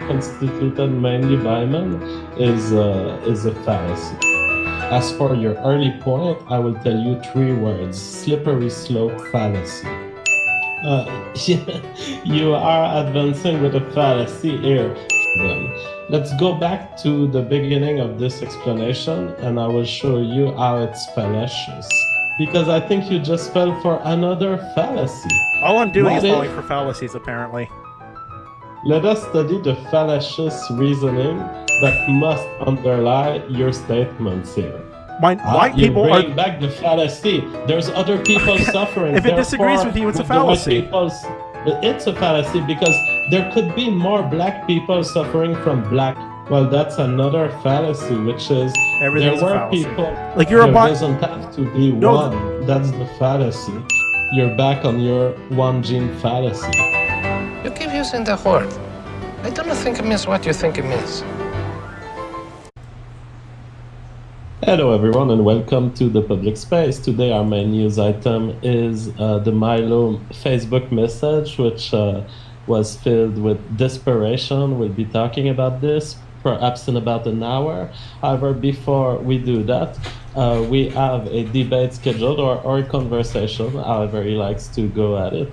constituted mainly by men is a fallacy. As for your early point, I will tell you three words: slippery slope fallacy. You are advancing with a fallacy here. Let's go back to the beginning of this explanation and I will show you how it's fallacious. Because I think you just fell for another fallacy. All I'm doing is falling for fallacies, apparently. Let us study the fallacious reasoning that must underlie your statements here. White people you are... bring back the fallacy. There's other people suffering. If it disagrees with you, it's a fallacy. It's a fallacy because there could be more black people suffering from black. Well, that's another fallacy, which is there were people. Like you're there doesn't have to be one. That's the fallacy. You're back on your one gene fallacy. You keep using the word. I don't think it means what you think it means. Hello everyone and welcome to the public space. Today our main news item is the Milo Facebook message, which was filled with desperation. We'll be talking about this perhaps in about an hour. However, before we do that, we have a debate scheduled or a conversation, however he likes to go at it,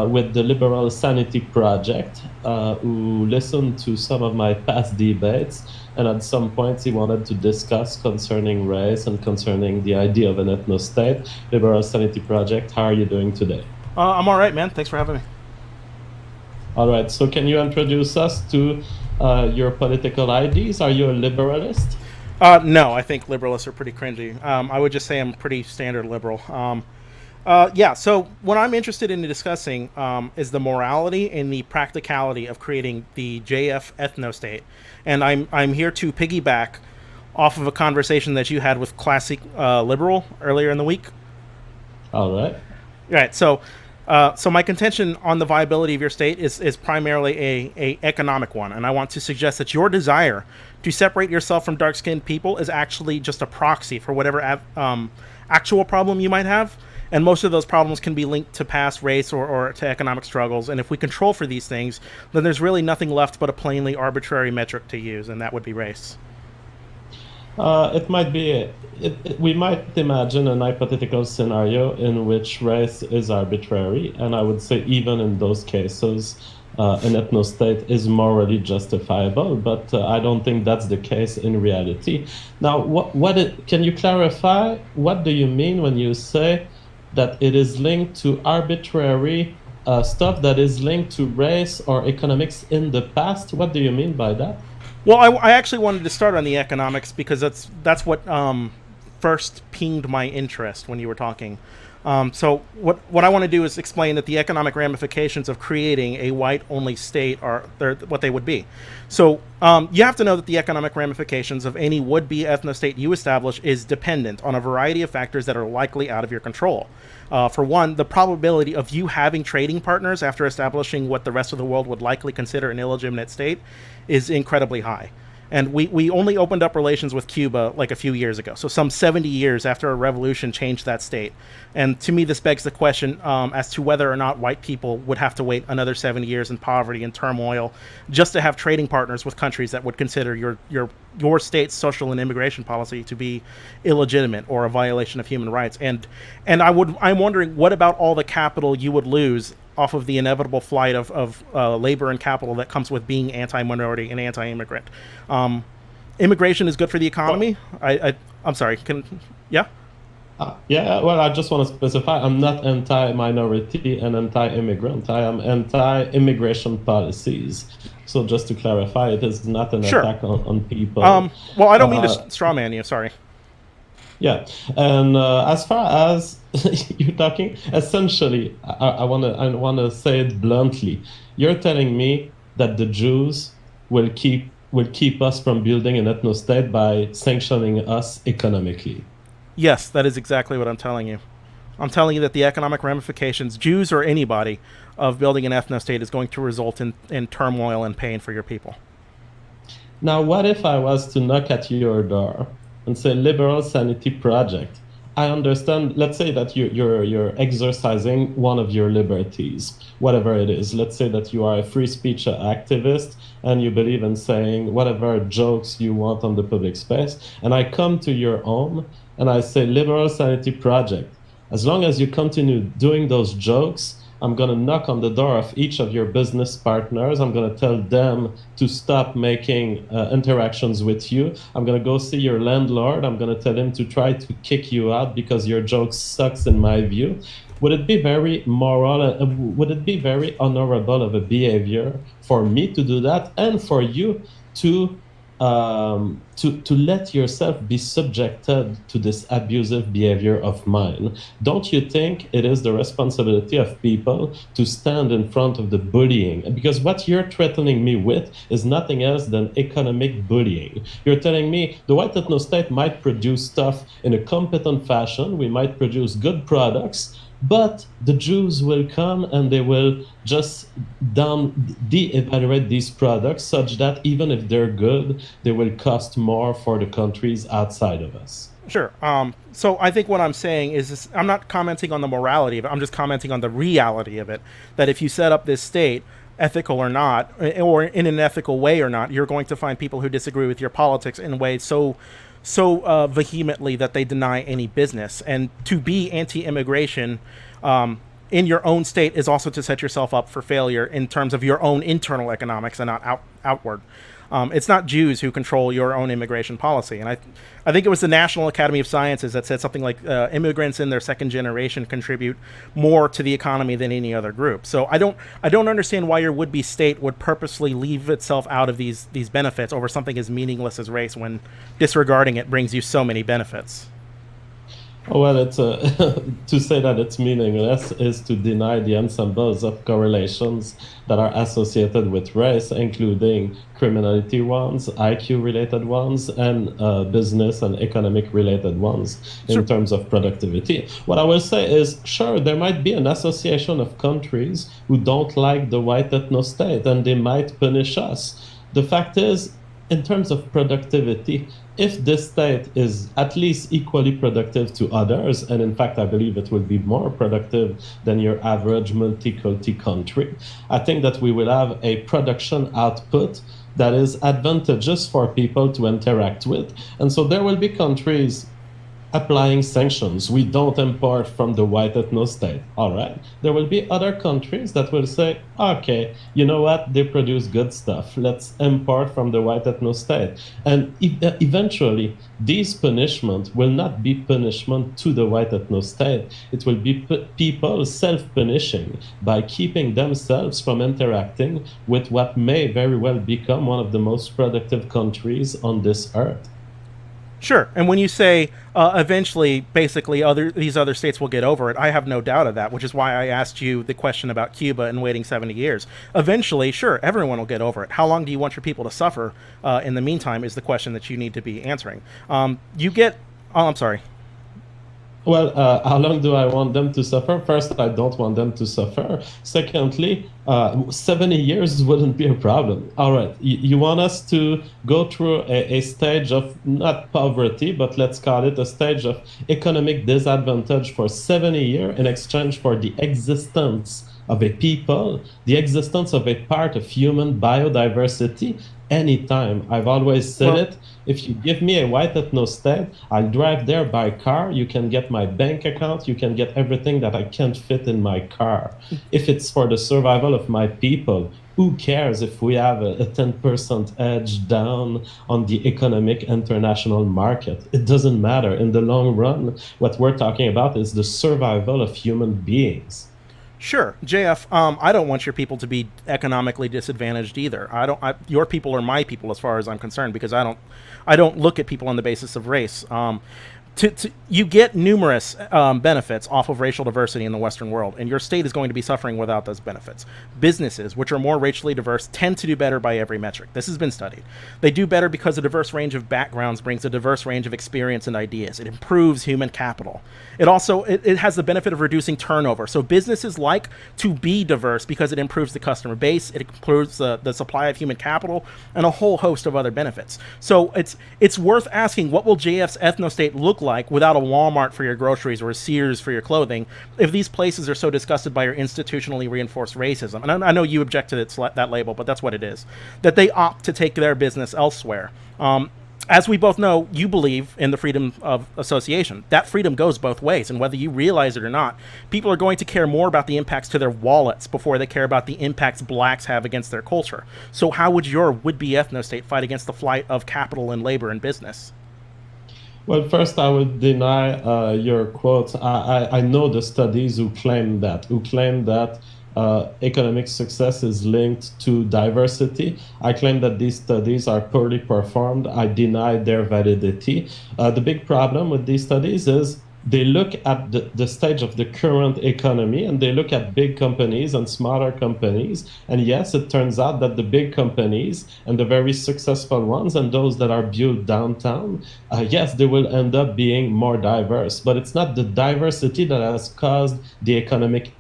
with the Liberal Sanity Project, who listened to some of my past debates, and at some point he wanted to discuss concerning race and concerning the idea of an ethnostate. Liberal Sanity Project, how are you doing today? I'm all right, man. Thanks for having me. All right, so can you introduce us to your political ideas? Are you a liberalist? No, I think liberalists are pretty cringy. I would just say I'm pretty standard liberal. Yeah, so what I'm interested in discussing is the morality and the practicality of creating the JF ethnostate. And I'm here to piggyback off of a conversation that you had with Classic Liberal earlier in the week. All right. Right, so my contention on the viability of your state is primarily a economic one, and I want to suggest that your desire to separate yourself from dark-skinned people is actually just a proxy for whatever actual problem you might have. And most of those problems can be linked to past race or to economic struggles. And if we control for these things, then there's really nothing left but a plainly arbitrary metric to use, and that would be race. It might be. We might imagine an hypothetical scenario in which race is arbitrary, and I would say even in those cases, an ethnostate is morally justifiable. But I don't think that's the case in reality. Now, can you clarify? What do you mean when you say that it is linked to arbitrary stuff that is linked to race or economics in the past? What do you mean by that? Well, I actually wanted to start on the economics because that's what first pinged my interest when you were talking. So what I want to do is explain that the economic ramifications of creating a white-only state are what they would be. So you have to know that the economic ramifications of any would-be ethnostate you establish is dependent on a variety of factors that are likely out of your control. For one, the probability of you having trading partners after establishing what the rest of the world would likely consider an illegitimate state is incredibly high. And we only opened up relations with Cuba like a few years ago, so some 70 years after a revolution changed that state. And to me, this begs the question as to whether or not white people would have to wait another 70 years in poverty and turmoil just to have trading partners with countries that would consider your state's social and immigration policy to be illegitimate or a violation of human rights. And I'm wondering, what about all the capital you would lose off of the inevitable flight of labor and capital that comes with being anti-minority and anti-immigrant? Immigration is good for the economy. I'm sorry. Yeah, well, I just want to specify, I'm not anti-minority and anti-immigrant. I am anti-immigration policies. So just to clarify, it is not an attack on people. Well, I don't mean to strawman you. Sorry. Yeah, and as far as you're talking, essentially, I wanna say it bluntly. You're telling me that the Jews will keep us from building an ethnostate by sanctioning us economically. Yes, that is exactly what I'm telling you. I'm telling you that the economic ramifications, Jews or anybody, of building an ethnostate is going to result in turmoil and pain for your people. Now, what if I was to knock at your door and say, Liberal Sanity Project, I understand. Let's say that you're exercising one of your liberties, whatever it is. Let's say that you are a free speech activist and you believe in saying whatever jokes you want on the public space. And I come to your home and I say, Liberal Sanity Project, as long as you continue doing those jokes, I'm going to knock on the door of each of your business partners. I'm going to tell them to stop making interactions with you. I'm going to go see your landlord. I'm going to tell him to try to kick you out because your joke sucks in my view. Would it be very moral, would it be very honorable of a behavior for me to do that and for you to let yourself be subjected to this abusive behavior of mine? Don't you think it is the responsibility of people to stand in front of the bullying? Because what you're threatening me with is nothing else than economic bullying. You're telling me the white ethnostate might produce stuff in a competent fashion, we might produce good products, but the Jews will come and they will just de-evaluate these products such that even if they're good, they will cost more for the countries outside of us. Sure. So I think what I'm saying is this, I'm not commenting on the morality of it. I'm just commenting on the reality of it. That if you set up this state, ethical or not, or in an ethical way or not, you're going to find people who disagree with your politics in ways so vehemently that they deny any business. And to be anti-immigration in your own state is also to set yourself up for failure in terms of your own internal economics and not outward. It's not Jews who control your own immigration policy. And I think it was the National Academy of Sciences that said something like immigrants in their second generation contribute more to the economy than any other group. So I don't understand why your would-be state would purposely leave itself out of these benefits over something as meaningless as race when disregarding it brings you so many benefits. Oh, well, it's to say that it's meaningless is to deny the ensembles of correlations that are associated with race, including criminality ones, IQ-related ones, and business and economic-related ones in terms of productivity. What I will say is, sure, there might be an association of countries who don't like the white ethnostate, and they might punish us. The fact is, in terms of productivity, if this state is at least equally productive to others, and in fact, I believe it will be more productive than your average multi-culti country, I think that we will have a production output that is advantageous for people to interact with. And so there will be countries applying sanctions. We don't import from the white ethnostate. All right. There will be other countries that will say, okay, you know what? They produce good stuff. Let's import from the white ethnostate. And eventually, these punishments will not be punishment to the white ethnostate. It will be people self-punishing by keeping themselves from interacting with what may very well become one of the most productive countries on this earth. Sure. And when you say eventually, basically, these other states will get over it, I have no doubt of that, which is why I asked you the question about Cuba and waiting 70 years. Eventually, sure, everyone will get over it. How long do you want your people to suffer in the meantime is the question that you need to be answering. I'm sorry. Well, how long do I want them to suffer? First, I don't want them to suffer. Secondly, 70 years wouldn't be a problem. All right, you want us to go through a stage of not poverty, but let's call it a stage of economic disadvantage for 70 years in exchange for the existence of a people, the existence of a part of human biodiversity. Anytime. I've always said it. If you give me a white ethnostate, I'll drive there by car. You can get my bank account. You can get everything that I can't fit in my car. If it's for the survival of my people, who cares if we have a 10% edge down on the economic international market? It doesn't matter. In the long run, what we're talking about is the survival of human beings. Sure, JF. I don't want your people to be economically disadvantaged either. Your people are my people as far as I'm concerned, because I don't look at people on the basis of race. You get numerous benefits off of racial diversity in the Western world, and your state is going to be suffering without those benefits. Businesses, which are more racially diverse, tend to do better by every metric. This has been studied. They do better because a diverse range of backgrounds brings a diverse range of experience and ideas. It improves human capital. It also it has the benefit of reducing turnover. So businesses like to be diverse because it improves the customer base, it improves the supply of human capital, and a whole host of other benefits. So it's worth asking, what will JF's ethnostate look like without a Walmart for your groceries or a Sears for your clothing if these places are so disgusted by your institutionally reinforced racism? And I know you object to that label, but that's what it is. That they opt to take their business elsewhere. As we both know, you believe in the freedom of association. That freedom goes both ways, and whether you realize it or not, people are going to care more about the impacts to their wallets before they care about the impacts blacks have against their culture. So how would your would-be ethnostate fight against the flight of capital and labor and business? Well, first, I would deny your quote. I know the studies who claim that economic success is linked to diversity. I claim that these studies are poorly performed. I deny their validity. The big problem with these studies is they look at the stage of the current economy, and they look at big companies and smaller companies. And yes, it turns out that the big companies and the very successful ones and those that are built downtown, yes, they will end up being more diverse. But it's not the diversity that has caused the economic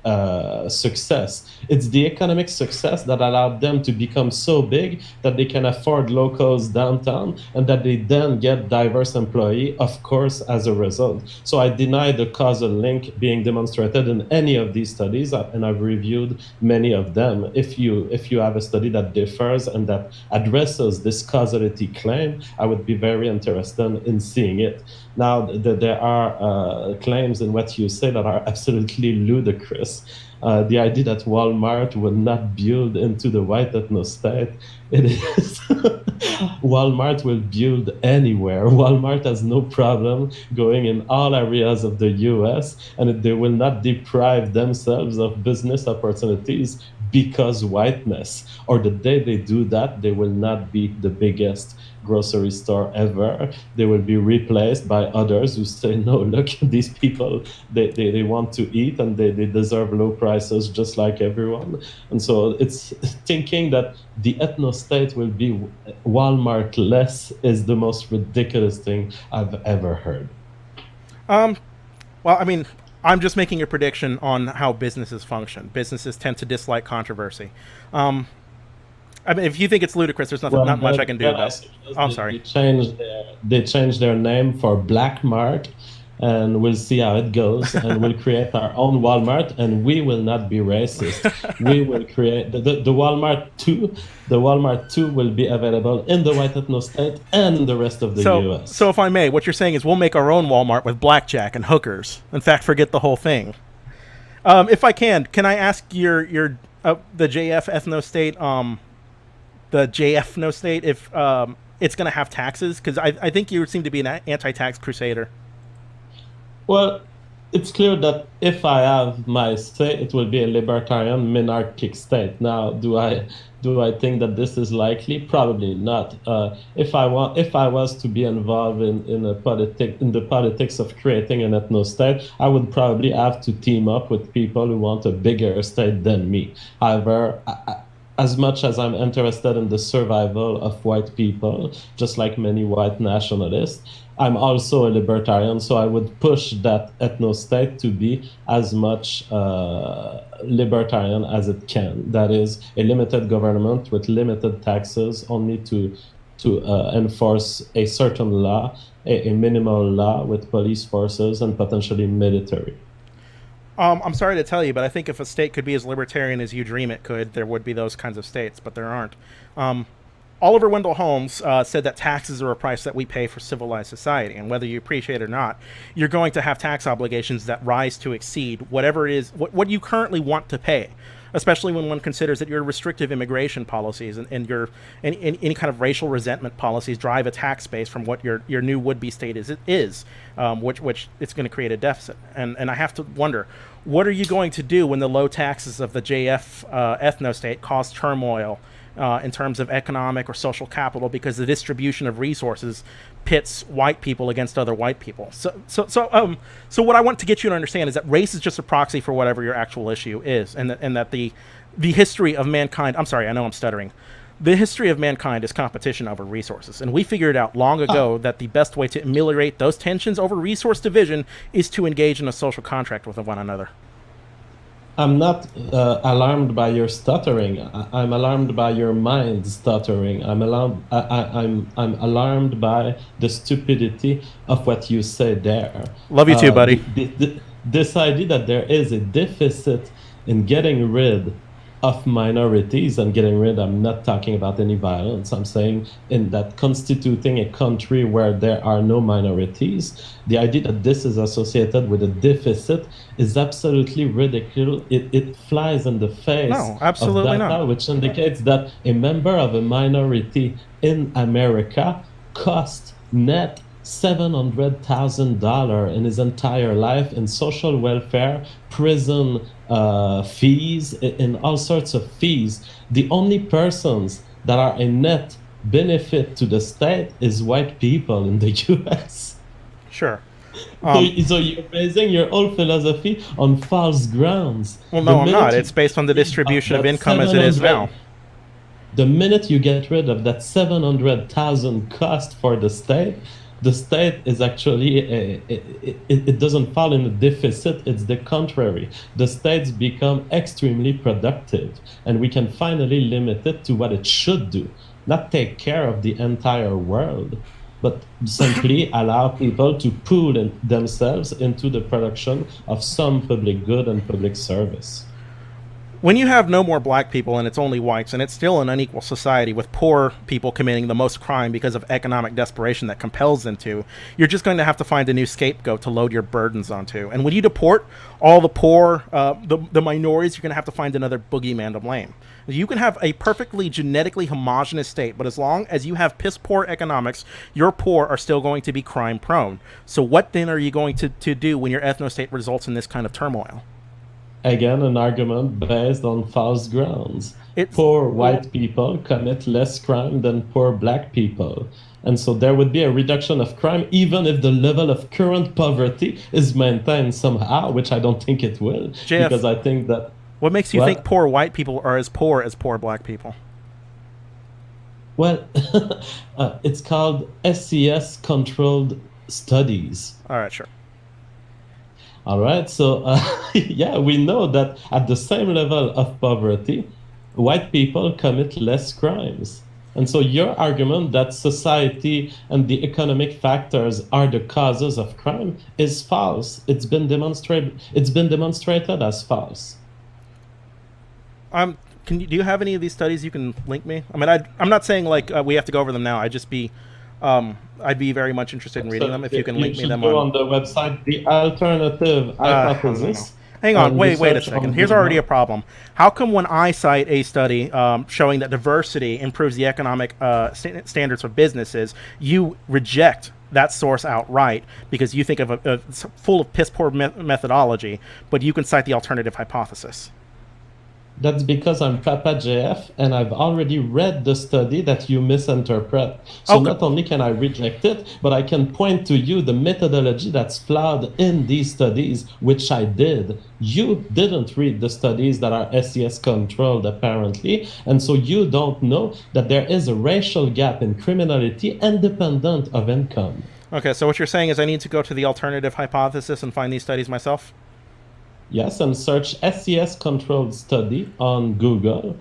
success. It's the economic success that allowed them to become so big that they can afford locals downtown and that they then get diverse employees, of course, as a result. So I deny the causal link being demonstrated in any of these studies, and I've reviewed many of them. If you have a study that differs and that addresses this causality claim, I would be very interested in seeing it. Now, there are claims in what you say that are absolutely ludicrous. The idea that Walmart will not build into the white ethnostate, it is Walmart will build anywhere. Walmart has no problem going in all areas of the US, and they will not deprive themselves of business opportunities because whiteness. Or the day they do that, they will not be the biggest grocery store ever. They will be replaced by others who say, no, look, these people, they want to eat and they deserve low prices just like everyone. And so it's thinking that the ethnostate will be Walmart-less is the most ridiculous thing I've ever heard. Well, I mean, I'm just making a prediction on how businesses function. Businesses tend to dislike controversy. I mean, if you think it's ludicrous, there's not much I can do about it. Oh, I'm sorry. They changed their name for Black Mart, and we'll see how it goes. And we'll create our own Walmart, and we will not be racist. We will create the Walmart 2. The Walmart 2 will be available in the white ethnostate and the rest of the U.S. So if I may, what you're saying is we'll make our own Walmart with blackjack and hookers. In fact, forget the whole thing. If I can I ask the JF ethnostate, the JF no state, if it's going to have taxes? Because I think you seem to be an anti-tax crusader. Well, it's clear that if I have my state, it will be a libertarian monarchic state. Now, do I think that this is likely? Probably not. If I was to be involved in the politics of creating an ethnostate, I would probably have to team up with people who want a bigger state than me. However, as much as I'm interested in the survival of white people, just like many white nationalists, I'm also a libertarian, so I would push that ethnostate to be as much libertarian as it can. That is, a limited government with limited taxes, only to enforce a certain law, a minimal law with police forces and potentially military. I'm sorry to tell you, but I think if a state could be as libertarian as you dream it could, there would be those kinds of states, but there aren't. Oliver Wendell Holmes said that taxes are a price that we pay for civilized society, and whether you appreciate it or not, you're going to have tax obligations that rise to exceed whatever it is, what you currently want to pay, especially when one considers that your restrictive immigration policies and your any kind of racial resentment policies drive a tax base from what your new would-be state is which it's going to create a deficit. And I have to wonder, what are you going to do when the low taxes of the JF ethnostate cause turmoil in terms of economic or social capital because the distribution of resources pits white people against other white people? So what I want to get you to understand is that race is just a proxy for whatever your actual issue is, and that the history of mankind, I'm sorry, I know I'm stuttering. The history of mankind is competition over resources, and we figured out long ago that the best way to ameliorate those tensions over resource division is to engage in a social contract with one another. I'm not alarmed by your stuttering. I'm alarmed by your mind stuttering. I'm alarmed by the stupidity of what you say there. Love you too, buddy. This idea that there is a deficit in getting rid of minorities and getting rid, I'm not talking about any violence. I'm saying in that constituting a country where there are no minorities, the idea that this is associated with a deficit is absolutely ridiculous. It flies in the face No, absolutely of data, not. which indicates that a member of a minority in America cost net $700,000 in his entire life in social welfare, prison fees, in all sorts of fees. The only persons that are a net benefit to the state is white people in the US. Sure. So you're basing your whole philosophy on false grounds. Well, The no, I'm not. minute It's based on the you distribution of that income as it is 700 now. the minute you get rid of that 700,000 cost for the state is actually it doesn't fall in a deficit. It's the contrary. The states become extremely productive, and we can finally limit it to what it should do, not take care of the entire world, but simply allow people to pool themselves into the production of some public good and public service. When you have no more black people and it's only whites, and it's still an unequal society with poor people committing the most crime because of economic desperation that compels them to, you're just going to have to find a new scapegoat to load your burdens onto. And when you deport all the poor, the minorities, you're going to have to find another boogeyman to blame. You can have a perfectly genetically homogenous state, but as long as you have piss poor economics, your poor are still going to be crime prone. So what then are you going to do when your ethnostate results in this kind of turmoil? Again, an argument based on false grounds. Poor white people commit less crime than poor black people. And so there would be a reduction of crime, even if the level of current poverty is maintained somehow, which I don't think it will. JF, because I think that. What makes you think poor white people are as poor black people? Well, it's called SCS controlled studies. All right, sure. All right, so yeah, we know that at the same level of poverty, white people commit less crimes. And so your argument that society and the economic factors are the causes of crime is false. It's been demonstrated as false. Do you have any of these studies you can link me? I mean, I'm not saying like we have to go over them now. I'd be very much interested in reading them if you can link me them on the website. The alternative hypothesis. Hang on, wait a second. Here's already a problem. How come when I cite a study showing that diversity improves the economic standards for businesses, you reject that source outright because you think of a full of piss poor methodology, but you can cite the alternative hypothesis? That's because I'm Papa JF and I've already read the study that you misinterpret. So not only can I reject it, but I can point to you the methodology that's flawed in these studies, which I did. You didn't read the studies that are SES controlled, apparently, and so you don't know that there is a racial gap in criminality independent of income. Okay, so what you're saying is I need to go to the alternative hypothesis and find these studies myself? Yes, and search SES controlled study on Google.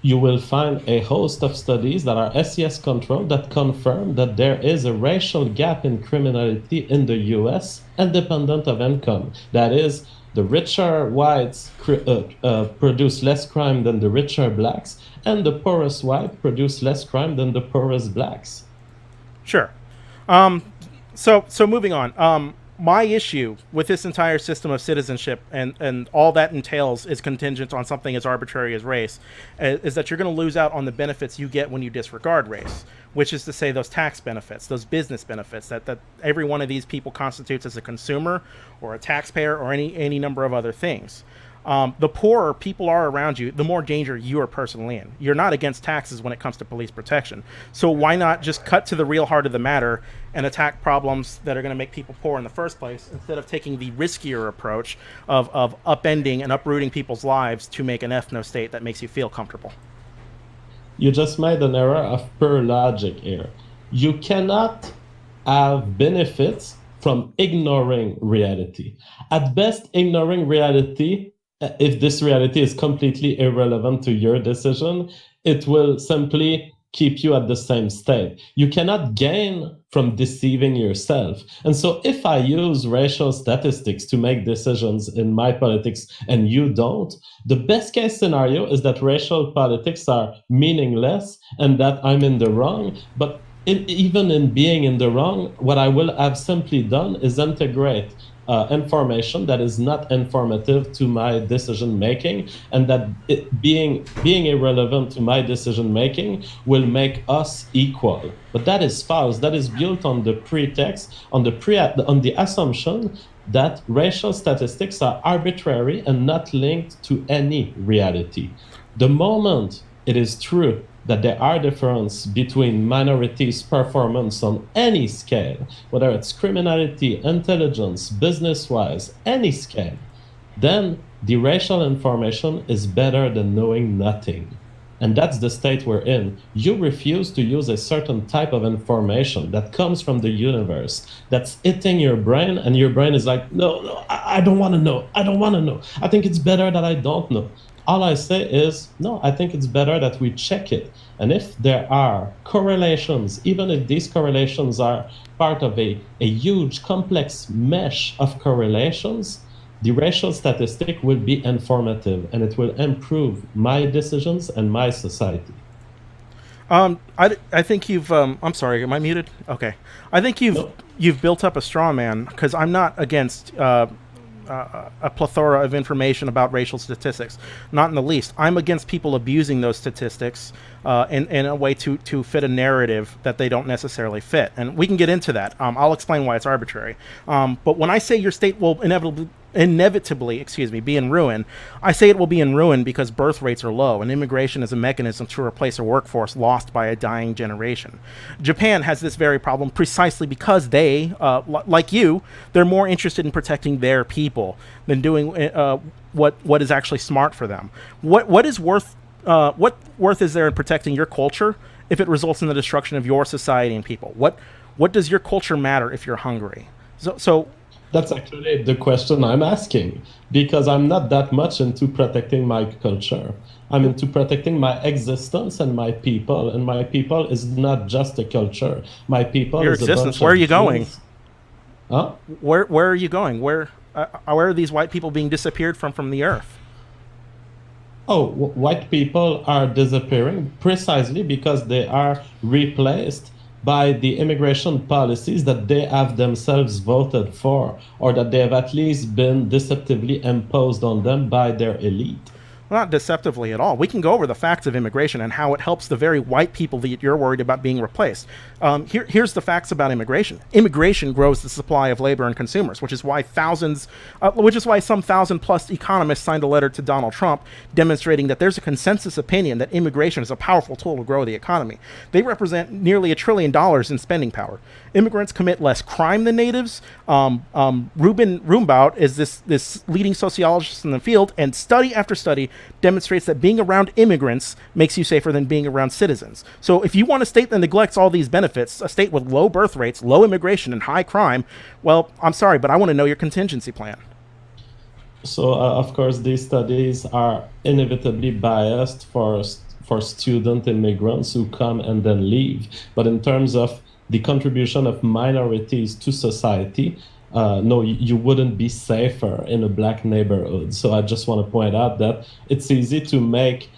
You will find a host of studies that are SES controlled that confirm that there is a racial gap in criminality in the US independent of income. That is, the richer whites produce less crime than the richer blacks, and the poorest white produce less crime than the poorest blacks. Sure. So moving on. My issue with this entire system of citizenship and all that entails is contingent on something as arbitrary as race, is that you're going to lose out on the benefits you get when you disregard race, which is to say those tax benefits, those business benefits that every one of these people constitutes as a consumer or a taxpayer or any number of other things. The poorer people are around you, the more danger you are personally in. You're not against taxes when it comes to police protection. So why not just cut to the real heart of the matter and attack problems that are going to make people poor in the first place, instead of taking the riskier approach of upending and uprooting people's lives to make an ethnostate that makes you feel comfortable? You just made an error of pure logic here. You cannot have benefits from ignoring reality. At best, ignoring reality if this reality is completely irrelevant to your decision, it will simply keep you at the same state. You cannot gain from deceiving yourself. And so if I use racial statistics to make decisions in my politics and you don't, the best case scenario is that racial politics are meaningless and that I'm in the wrong. But even in being in the wrong, what I will have simply done is integrate information that is not informative to my decision making, and that being irrelevant to my decision making will make us equal. But that is false. That is built on the pretext, on the assumption that racial statistics are arbitrary and not linked to any reality. The moment it is true that there are differences between minorities' performance on any scale, whether it's criminality, intelligence, business-wise, any scale, then the racial information is better than knowing nothing. And that's the state we're in. You refuse to use a certain type of information that comes from the universe, that's hitting your brain, and your brain is like, no, I don't want to know. I don't want to know. I think it's better that I don't know. All I say is, no, I think it's better that we check it. And if there are correlations, even if these correlations are part of a huge complex mesh of correlations, the racial statistic will be informative and it will improve my decisions and my society. I think you've. I'm sorry. Am I muted? Okay. I think you've built up a straw man, because I'm not against a plethora of information about racial statistics, not in the least. I'm against people abusing those statistics in a way to fit a narrative that they don't necessarily fit, and we can get into that. I'll explain why it's arbitrary. But when I say your state will inevitably, be in ruin, I say it will be in ruin because birth rates are low and immigration is a mechanism to replace a workforce lost by a dying generation. Japan has this very problem precisely because they, like you, they're more interested in protecting their people than doing what is actually smart for them. What worth is there in protecting your culture if it results in the destruction of your society and people? What does your culture matter if you're hungry? So that's actually the question I'm asking, because I'm not that much into protecting my culture. I'm into protecting my existence and my people. And my people is not just a culture. My people your is existence. A bunch Where of are you going? Huh? Where are you going? Where are these white people being disappeared from the earth? Oh, white people are disappearing precisely because they are replaced by the immigration policies that they have themselves voted for, or that they have at least been deceptively imposed on them by their elite. Well, not deceptively at all. We can go over the facts of immigration and how it helps the very white people that you're worried about being replaced. Here's the facts about immigration. Immigration grows the supply of labor and consumers, which is why some 1,000+ economists signed a letter to Donald Trump demonstrating that there's a consensus opinion that immigration is a powerful tool to grow the economy. They represent nearly $1 trillion in spending power. Immigrants commit less crime than natives. Ruben Rumbaut is this leading sociologist in the field, and study after study demonstrates that being around immigrants makes you safer than being around citizens. So if you want a state that neglects all these benefits, a state with low birth rates, low immigration, and high crime, well, I'm sorry, but I want to know your contingency plan. So, of course, these studies are inevitably biased for student immigrants who come and then leave. But in terms of the contribution of minorities to society, no, you wouldn't be safer in a black neighborhood. So I just want to point out that it's easy to make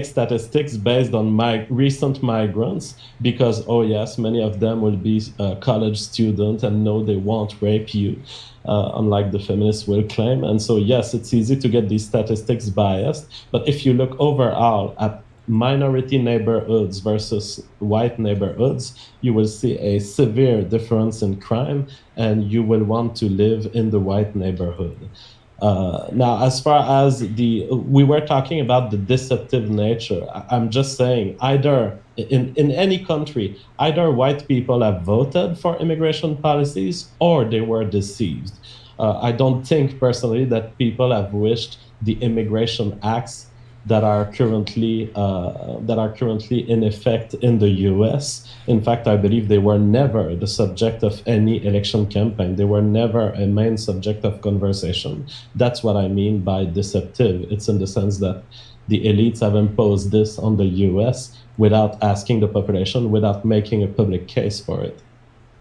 statistics based on recent migrants because, oh yes, many of them will be college students and no, they won't rape you, unlike the feminists will claim. And so yes, it's easy to get these statistics biased. But if you look overall at minority neighborhoods versus white neighborhoods, you will see a severe difference in crime, and you will want to live in the white neighborhood. Now, as far as we were talking about the deceptive nature, I'm just saying either in any country, either white people have voted for immigration policies or they were deceived. I don't think personally that people have wished the immigration acts that are currently in effect in the U.S. In fact, I believe they were never the subject of any election campaign. They were never a main subject of conversation. That's what I mean by deceptive. It's in the sense that the elites have imposed this on the U.S. without asking the population, without making a public case for it.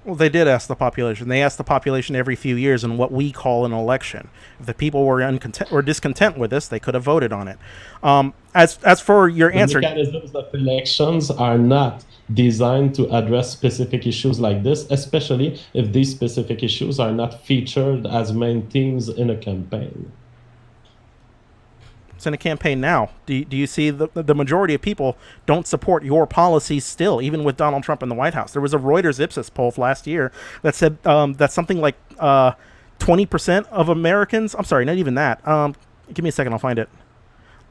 Well, they did ask the population. They asked the population every few years in what we call an election. If the people were discontent with this, they could have voted on it. As for your answer, the mechanisms of elections are not designed to address specific issues like this, especially if these specific issues are not featured as main themes in a campaign. it's in a campaign now. Do you see the majority of people don't support your policies still, even with Donald Trump in the White House? There was a Reuters Ipsos poll last year that said that something like 20% of Americans, I'm sorry, not even that. Give me a second, I'll find it.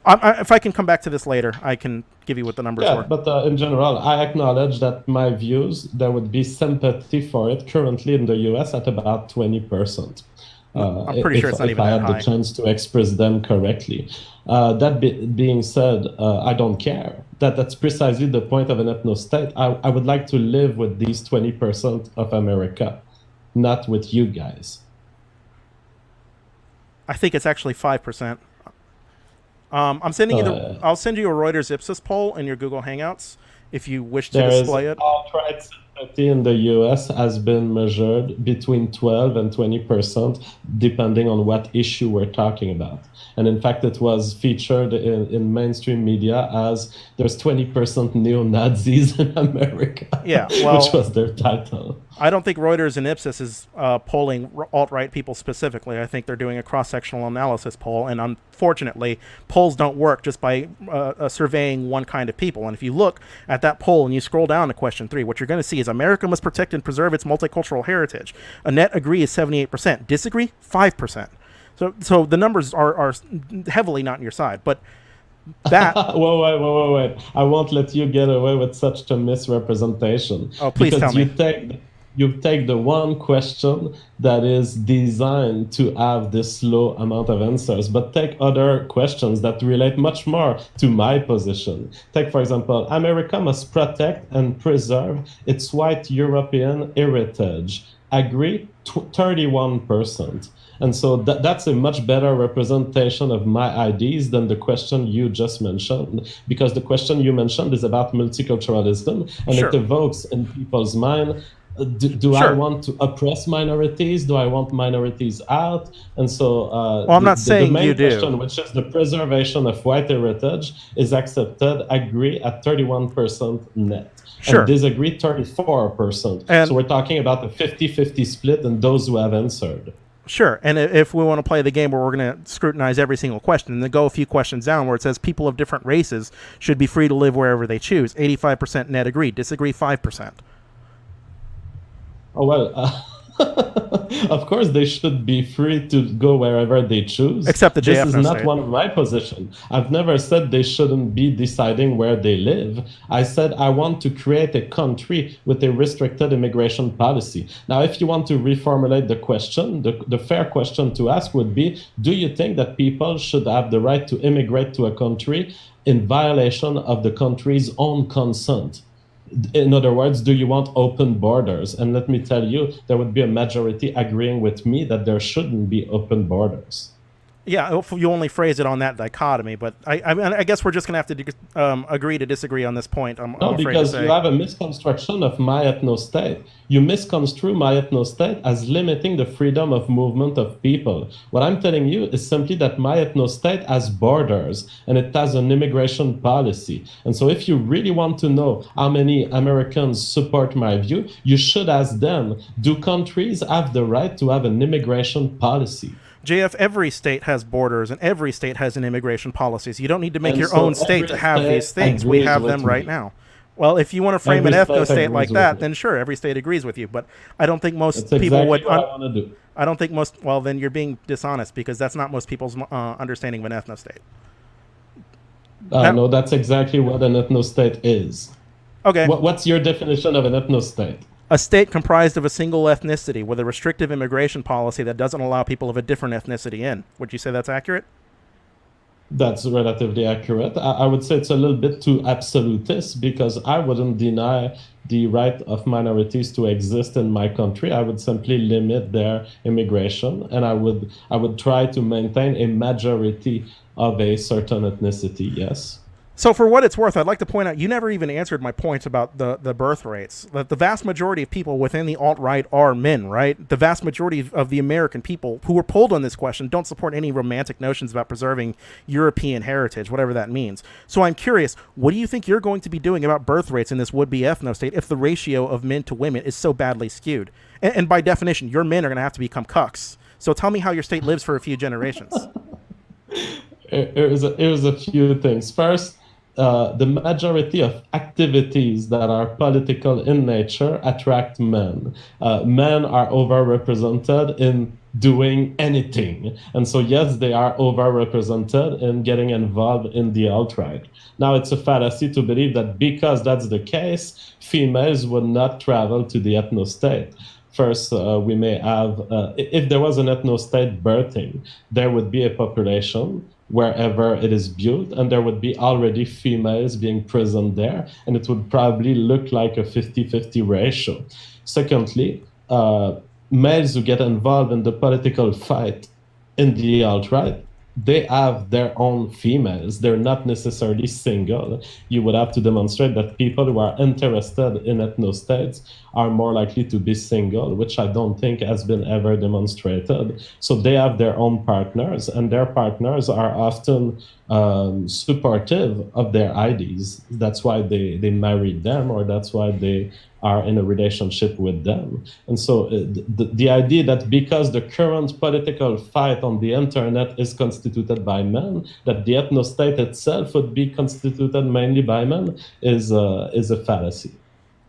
If I can come back to this later, I can give you what the numbers were. But in general, I acknowledge that my views, there would be sympathy for it currently in the US at about 20%. I'm pretty sure it's not even that high. If I had the chance to express them correctly. That being said, I don't care. That's precisely the point of an ethnostate. I would like to live with these 20% of America, not with you guys. I think it's actually 5%. I'm sending you I'll send you a Reuters Ipsos poll in your Google Hangouts if you wish to display it. Outright sympathy in the US has been measured between 12 and 20%, depending on what issue we're talking about. And in fact, it was featured in mainstream media as there's 20% neo-Nazis in America, which was their title. I don't think Reuters and Ipsos is polling alt-right people specifically. I think they're doing a cross-sectional analysis poll, and unfortunately, polls don't work just by surveying one kind of people. And if you look at that poll and you scroll down to question 3, what you're going to see is America must protect and preserve its multicultural heritage. A net agree is 78%. Disagree, 5%. So the numbers are heavily not on your side, but that... Wait. I won't let you get away with such a misrepresentation. Oh, please tell me. You take the one question that is designed to have this low amount of answers, but take other questions that relate much more to my position. Take, for example, America must protect and preserve its white European heritage. Agree, 31%. And so that's a much better representation of my ideas than the question you just mentioned, because the question you mentioned is about multiculturalism, and it evokes in people's mind, do I want to oppress minorities? Do I want minorities out? And so I'm not saying the main you do. question, which is the preservation of white heritage, is accepted, agree at 31% net. Sure. And disagree 34%. So we're talking about a 50-50 split in those who have answered. Sure, and if we want to play the game where we're going to scrutinize every single question and then go a few questions down where it says people of different races should be free to live wherever they choose, 85% net agree, disagree 5%. Oh, well, of course they should be free to go wherever they choose. Except the JF This is not one of my positions. I've never said they shouldn't be deciding where they live. I said I want to create a country with a restricted immigration policy. Now, if you want to reformulate the question, the fair question to ask would be, do you think that people should have the right to immigrate to a country in violation of the country's own consent? In other words, do you want open borders? And let me tell you, there would be a majority agreeing with me that there shouldn't be open borders. Yeah, you only phrase it on that dichotomy, but I guess we're just going to have to agree to disagree on this point. I'm afraid because to say. You have a misconstruction of my ethnostate. You misconstrue my ethnostate as limiting the freedom of movement of people. What I'm telling you is simply that my ethnostate has borders and it has an immigration policy. And so if you really want to know how many Americans support my view, you should ask them, do countries have the right to have an immigration policy? JF, every state has borders and every state has an immigration policies. You don't need to make your own state to have these things. We have them right now. Well, if you want to frame an ethnostate like that, then sure, every state agrees with you. But I don't think most people would. What I want to do. I don't think most. Well, then you're being dishonest because that's not most people's understanding of an ethnostate. No, that's exactly what an ethnostate is. Okay. What's your definition of an ethnostate? A state comprised of a single ethnicity with a restrictive immigration policy that doesn't allow people of a different ethnicity in. Would you say that's accurate? That's relatively accurate. I would say it's a little bit too absolutist because I wouldn't deny the right of minorities to exist in my country. I would simply limit their immigration, and I would try to maintain a majority of a certain ethnicity. Yes. So for what it's worth, I'd like to point out you never even answered my points about the birth rates. The vast majority of people within the alt-right are men, right? The vast majority of the American people who were polled on this question don't support any romantic notions about preserving European heritage, whatever that means. So I'm curious, what do you think you're going to be doing about birth rates in this would-be ethnostate if the ratio of men to women is so badly skewed? And by definition, your men are going to have to become cucks. So tell me how your state lives for a few generations. It was a few things. First, the majority of activities that are political in nature attract men. Men are overrepresented in doing anything. And so, yes, they are overrepresented in getting involved in the alt-right. Now, it's a fallacy to believe that because that's the case, females would not travel to the ethnostate. First, we may have, if there was an ethnostate birthing, there would be a population wherever it is built, and there would be already females being present there, and it would probably look like a 50-50 ratio. Secondly, males who get involved in the political fight in the alt-right, they have their own females. They're not necessarily single. You would have to demonstrate that people who are interested in ethnostates are more likely to be single, which I don't think has been ever demonstrated. So they have their own partners, and their partners are often supportive of their IDs. That's why they married them, or that's why they are in a relationship with them. And so the idea that because the current political fight on the internet is constituted by men, that the ethnostate itself would be constituted mainly by men is a fallacy.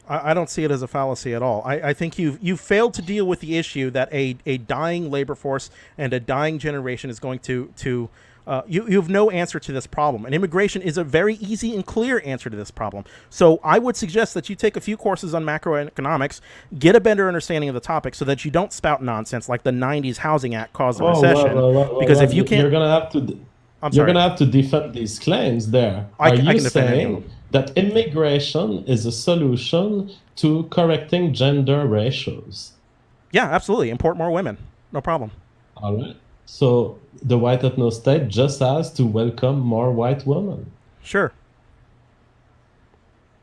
I don't see it as a fallacy at all. I think you've failed to deal with the issue that a dying labor force and a dying generation is going to you have no answer to this problem. And immigration is a very easy and clear answer to this problem. So I would suggest that you take a few courses on macroeconomics, get a better understanding of the topic so that you don't spout nonsense like the 90s Housing Act caused a recession. Because if you can't... You're going to have to defend these claims there. I Are can you defend any of saying them. that immigration is a solution to correcting gender ratios? Yeah, absolutely. Import more women. No problem. All right. So the white ethnostate just has to welcome more white women. Sure.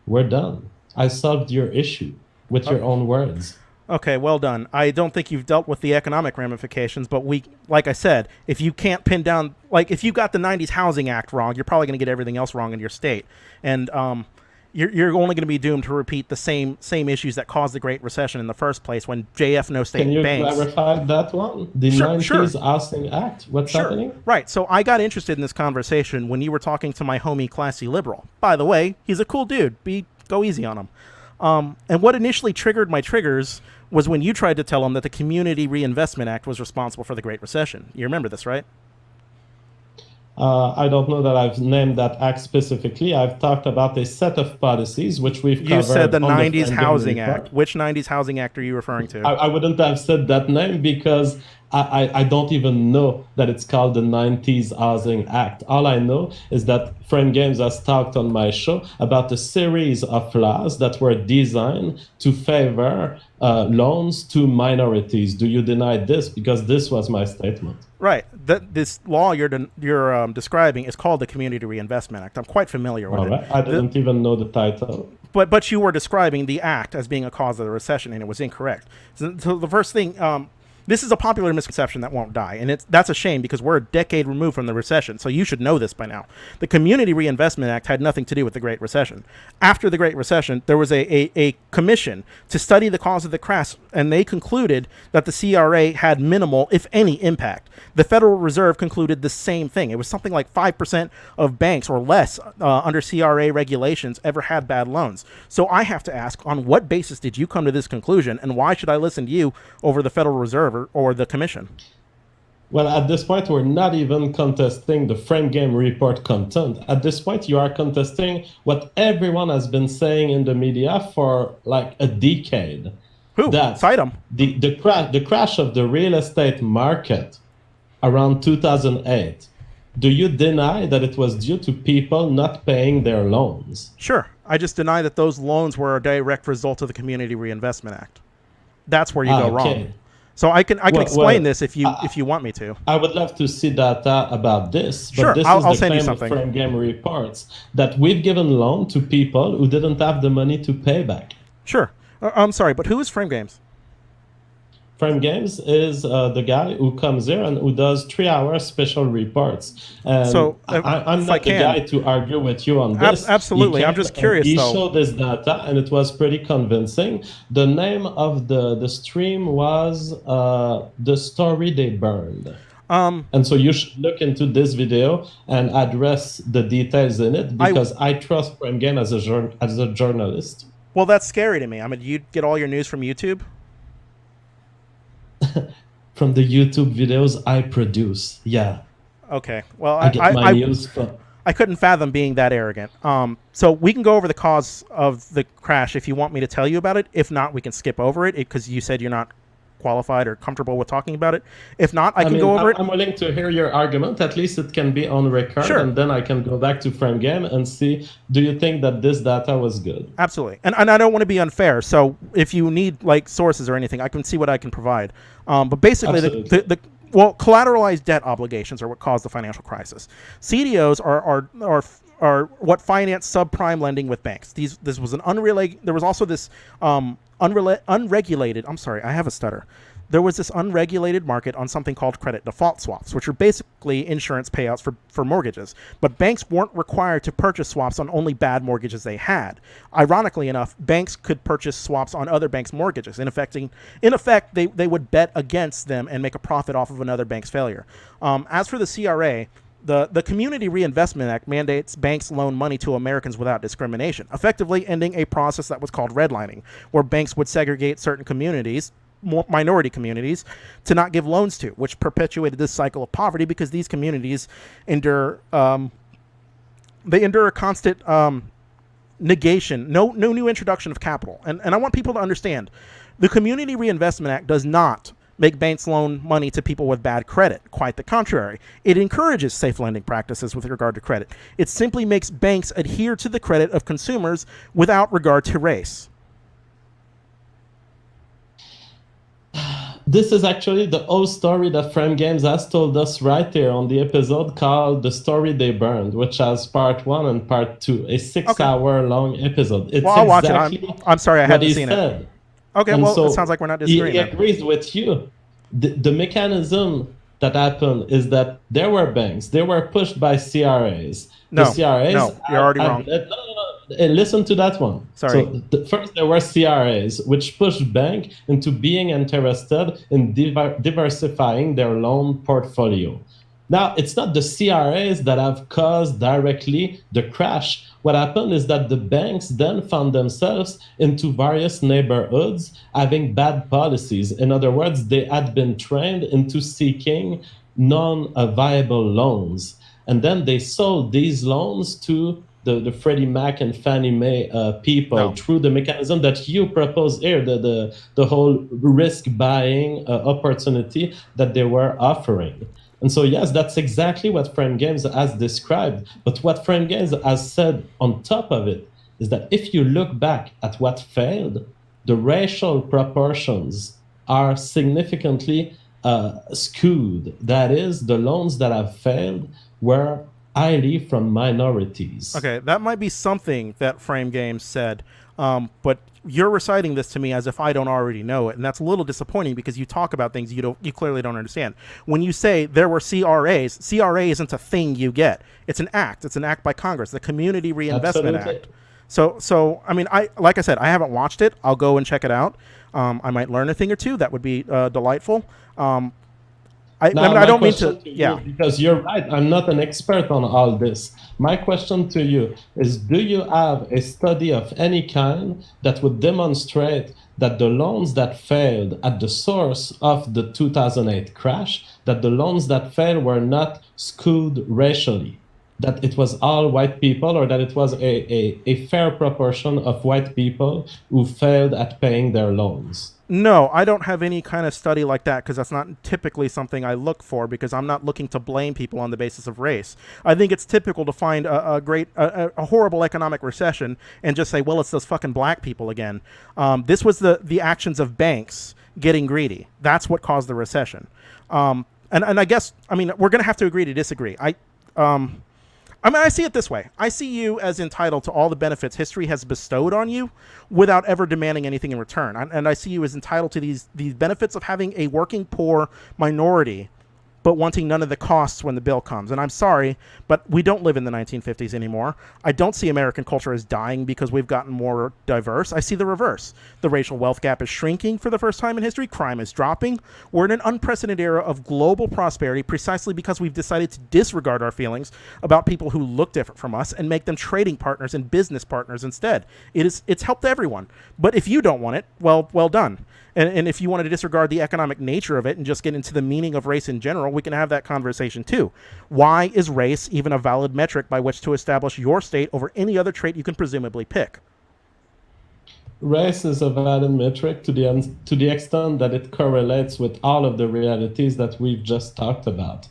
We're done. I solved your issue with your own words. Okay, well done. I don't think you've dealt with the economic ramifications, but like I said, if you can't pin down, like if you got the 90s Housing Act wrong, you're probably going to get everything else wrong in your state. And you're only going to be doomed to repeat the same issues that caused the Great Recession in the first place when Ethnostate banks... Can you clarify that one? The 90s Housing Act? What's happening? Right. So I got interested in this conversation when you were talking to my homie Classy Liberal. By the way, he's a cool dude. Go easy on him. And what initially triggered my triggers was when you tried to tell him that the Community Reinvestment Act was responsible for the Great Recession. You remember this, right? I don't know that I've named that act specifically. I've talked about a set of policies which we've covered. You said the on 90s the Housing report. Act. Which 90s Housing Act are you referring to? I wouldn't have said that name because I don't even know that it's called the 90s Housing Act. All I know is that Frame Games has talked on my show about a series of laws that were designed to favor loans to minorities. Do you deny this? Because this was my statement. Right. This law you're describing is called the Community Reinvestment Act. I'm quite familiar with All right. it. I didn't even know the title. But you were describing the act as being a cause of the recession, and it was incorrect. So the first thing, this is a popular misconception that won't die, and that's a shame because we're a decade removed from the recession, so you should know this by now. The Community Reinvestment Act had nothing to do with the Great Recession. After the Great Recession, there was a commission to study the cause of the crash, and they concluded that the CRA had minimal, if any, impact. The Federal Reserve concluded the same thing. It was something like 5% of banks or less under CRA regulations ever had bad loans. So I have to ask, on what basis did you come to this conclusion, and why should I listen to you over the Federal Reserve or the Commission? Well, at this point, we're not even contesting the Frame Game report content. At this point, you are contesting what everyone has been saying in the media for like a decade. Who? That Cite them. The crash of the real estate market around 2008 do you deny that it was due to people not paying their loans? Sure. I just deny that those loans were a direct result of the Community Reinvestment Act. That's where you go wrong. So I can explain this if you want me to. I would love to see data about this. But sure, this I'll is the send you claim something. of Frame Game reports that we've given loan to people who didn't have the money to pay back. Sure. I'm sorry, but who is Frame Games? Frame Games is the guy who comes here and who does 3-hour special reports. And so I'm not the guy to argue with you on this. Absolutely. I'm just curious, he though. showed this data, and it was pretty convincing. The name of the stream was The Story They Burned. And so you should look into this video and address the details in it, because I trust Frame Game as a journalist. Well, that's scary to me. I mean, you get all your news from YouTube? From the YouTube videos I produce, yeah. Okay. Well, I get my news from... I couldn't fathom being that arrogant. So we can go over the cause of the crash if you want me to tell you about it. If not, we can skip over it because you said you're not qualified or comfortable with talking about it. If not, I can go over it. I'm willing to hear your argument. At least it can be on record. Sure. And then I can go back to Frame Game and see, do you think that this data was good? Absolutely. And I don't want to be unfair. So if you need like sources or anything, I can see what I can provide. But basically, well, collateralized debt obligations are what caused the financial crisis. CDOs are what finance subprime lending with banks. This was an unregulated. There was also this unregulated. I'm sorry, I have a stutter. There was this unregulated market on something called credit default swaps, which are basically insurance payouts for mortgages. But banks weren't required to purchase swaps on only bad mortgages they had. Ironically enough, banks could purchase swaps on other banks' mortgages. In effect, they would bet against them and make a profit off of another bank's failure. As for the CRA, the Community Reinvestment Act mandates banks loan money to Americans without discrimination, effectively ending a process that was called redlining, where banks would segregate certain communities, minority communities, to not give loans to, which perpetuated this cycle of poverty because these communities endure a constant negation, no new introduction of capital. And I want people to understand, the Community Reinvestment Act does not make banks loan money to people with bad credit. Quite the contrary. It encourages safe lending practices with regard to credit. It simply makes banks adhere to the credit of consumers without regard to race. This is actually the whole story that Frame Games has told us right here on the episode called The Story They Burned, which has part 1 and part 2, a 6-hour long episode. It's I'll watch exactly it. I'm sorry, I haven't seen it. Okay, and well, so it sounds like we're not disagreeing. He agrees with you. The mechanism that happened is that there were banks. They were pushed by CRAs. No, you're already wrong. Listen to that one. Sorry. So first there were CRAs, which pushed banks into being interested in diversifying their loan portfolio. Now, it's not the CRAs that have caused directly the crash. What happened is that the banks then found themselves into various neighborhoods having bad policies. In other words, they had been trained into seeking non-viable loans. And then they sold these loans to the Freddie Mac and Fannie Mae people through the mechanism that you propose here, the whole risk buying opportunity that they were offering. And so, yes, that's exactly what Frame Games has described. But what Frame Games has said on top of it is that if you look back at what failed, the racial proportions are significantly skewed. That is, the loans that have failed were highly from minorities. Okay, that might be something that Frame Games said, but you're reciting this to me as if I don't already know it, and that's a little disappointing because you talk about things you clearly don't understand. When you say there were CRAs, CRA isn't a thing you get. It's an act. It's an act by Congress, the Community Reinvestment Act. So I mean, like I said, I haven't watched it. I'll go and check it out. I might learn a thing or two. That would be delightful. I don't mean to because you're right. I'm not an expert on all this. My question to you is, do you have a study of any kind that would demonstrate that the loans that failed at the source of the 2008 crash, that the loans that failed were not skewed racially? that it was all white people, or that it was a fair proportion of white people who failed at paying their loans? No, I don't have any kind of study like that because that's not typically something I look for because I'm not looking to blame people on the basis of race. I think it's typical to find a horrible economic recession and just say, well, it's those fucking black people again. This was the actions of banks getting greedy. That's what caused the recession. And I guess, I mean, we're going to have to agree to disagree. I see it this way. I see you as entitled to all the benefits history has bestowed on you without ever demanding anything in return. And I see you as entitled to these benefits of having a working poor minority but wanting none of the costs when the bill comes. And I'm sorry, but we don't live in the 1950s anymore. I don't see American culture as dying because we've gotten more diverse. I see the reverse. The racial wealth gap is shrinking for the first time in history. Crime is dropping. We're in an unprecedented era of global prosperity precisely because we've decided to disregard our feelings about people who look different from us and make them trading partners and business partners instead. It's helped everyone. But if you don't want it, well done. And if you wanted to disregard the economic nature of it and just get into the meaning of race in general, we can have that conversation too. Why is race even a valid metric by which to establish your state over any other trait you can presumably pick? Race is a valid metric to the extent that it correlates with all of the realities that we've just talked about.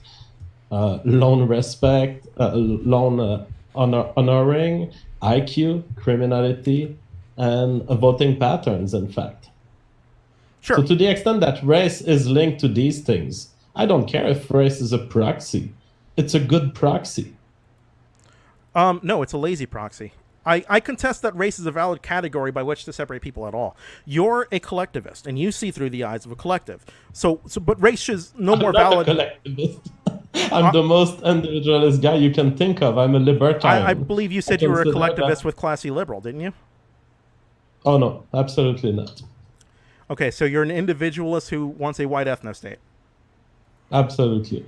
Loan respect, honoring, IQ, criminality, and voting patterns, in fact. Sure. So to the extent that race is linked to these things, I don't care if race is a proxy. It's a good proxy. No, it's a lazy proxy. I contest that race is a valid category by which to separate people at all. You're a collectivist, and you see through the eyes of a collective. But race is no more valid. I'm not a collectivist. I'm the most individualist guy you can think of. I'm a libertarian. I believe you said you were a collectivist with classy liberal, didn't you? Oh, no, absolutely not. Okay, so you're an individualist who wants a white ethnostate. Absolutely.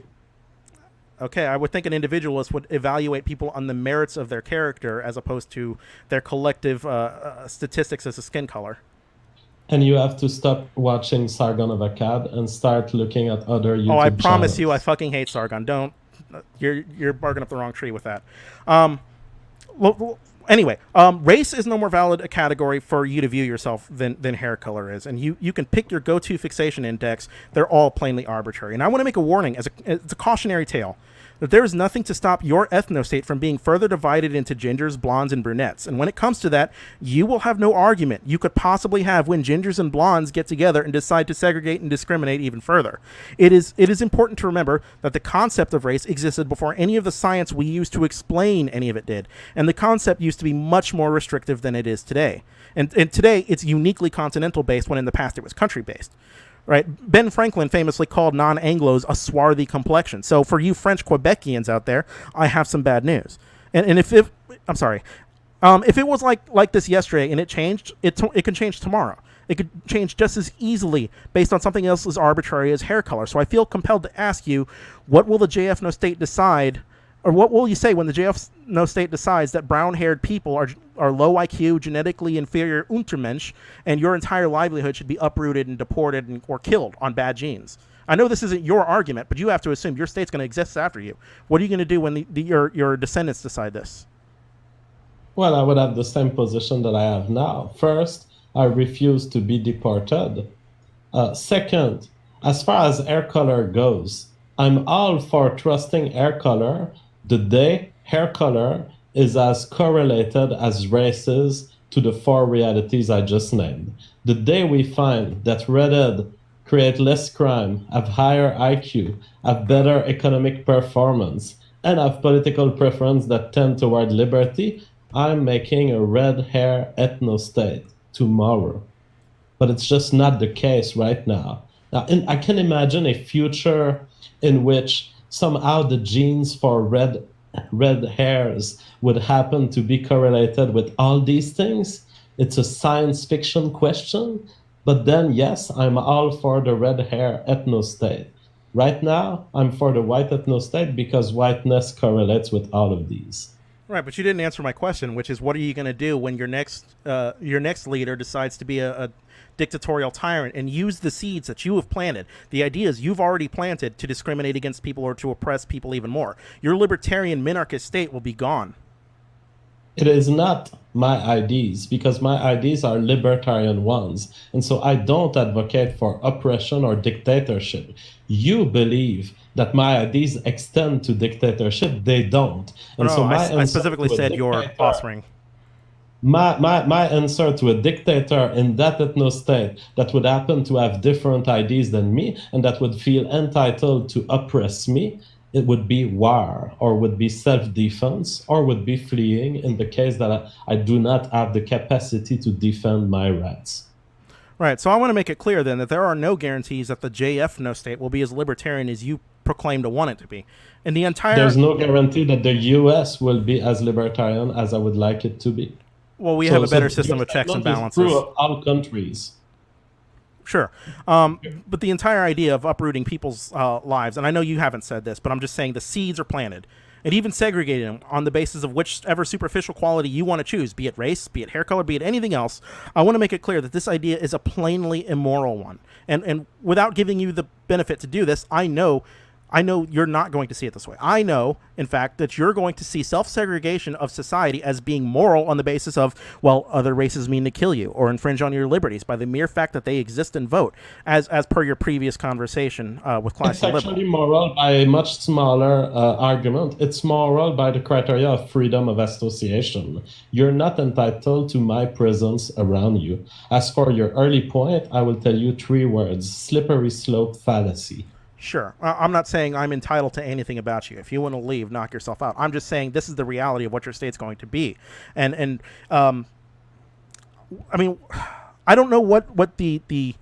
Okay, I would think an individualist would evaluate people on the merits of their character as opposed to their collective statistics as a skin color. And you have to stop watching Sargon of Akkad and start looking at other YouTube I promise channels. you, I fucking hate Sargon. Don't. You're barking up the wrong tree with that. Anyway, race is no more valid a category for you to view yourself than hair color is. And you can pick your go-to fixation index. They're all plainly arbitrary. And I want to make a warning as a cautionary tale that there is nothing to stop your ethnostate from being further divided into gingers, blondes, and brunettes. And when it comes to that, you will have no argument you could possibly have when gingers and blondes get together and decide to segregate and discriminate even further. It is important to remember that the concept of race existed before any of the science we use to explain any of it did. And the concept used to be much more restrictive than it is today. And today, it's uniquely continental-based when in the past it was country-based. Right? Ben Franklin famously called non-Anglos a swarthy complexion. So for you French Quebecians out there, I have some bad news. And if it was like this yesterday and it changed, it can change tomorrow. It could change just as easily based on something else as arbitrary as hair color. So I feel compelled to ask you, what will the Ethnostate decide? Or what will you say when the Ethnostate decides that brown-haired people are low IQ, genetically inferior Untermensch, and your entire livelihood should be uprooted and deported or killed on bad genes? I know this isn't your argument, but you have to assume your state's going to exist after you. What are you going to do when your descendants decide this? Well, I would have the same position that I have now. First, I refuse to be deported. Second, as far as hair color goes, I'm all for trusting hair color the day hair color is as correlated as race is to the four realities I just named. The day we find that redhead create less crime, have higher IQ, have better economic performance, and have political preference that tend toward liberty, I'm making a red hair ethnostate tomorrow. But it's just not the case right now. Now, I can imagine a future in which somehow the genes for red hairs would happen to be correlated with all these things. It's a science fiction question, but then yes, I'm all for the red hair ethnostate. Right now, I'm for the white ethnostate because whiteness correlates with all of these. Right, but you didn't answer my question, which is what are you going to do when your next leader decides to be a dictatorial tyrant and use the seeds that you have planted, the ideas you've already planted, to discriminate against people or to oppress people even more. Your libertarian minarchist state will be gone. It is not my ideas, because my ideas are libertarian ones. And so I don't advocate for oppression or dictatorship. You believe that my ideas extend to dictatorship. They don't. And so I specifically said your offspring. My answer to a dictator in that ethnostate that would happen to have different ideas than me and that would feel entitled to oppress me, it would be war, or would be self-defense, or would be fleeing in the case that I do not have the capacity to defend my rights. Right, so I want to make it clear then that there are no guarantees that the Ethnostate will be as libertarian as you proclaim to want it to be. And the entire... There's no guarantee that the U.S. will be as libertarian as I would like it to be. Well, we have a better system of checks and balances. True of all countries. Sure. But the entire idea of uprooting people's lives, and I know you haven't said this, but I'm just saying the seeds are planted, and even segregating them on the basis of whichever superficial quality you want to choose, be it race, be it hair color, be it anything else. I want to make it clear that this idea is a plainly immoral one. And without giving you the benefit to do this, I know you're not going to see it this way. I know, in fact, that you're going to see self-segregation of society as being moral on the basis of, well, other races mean to kill you or infringe on your liberties by the mere fact that they exist and vote, as per your previous conversation with Class It's actually moral by a much smaller argument. It's moral by the criteria of freedom of association. You're not entitled to my presence around you. As for your early point, I will tell you 3 words: slippery slope fallacy. Sure. I'm not saying I'm entitled to anything about you. If you want to leave, knock yourself out. I'm just saying this is the reality of what your state's going to be. And I mean, I don't know what the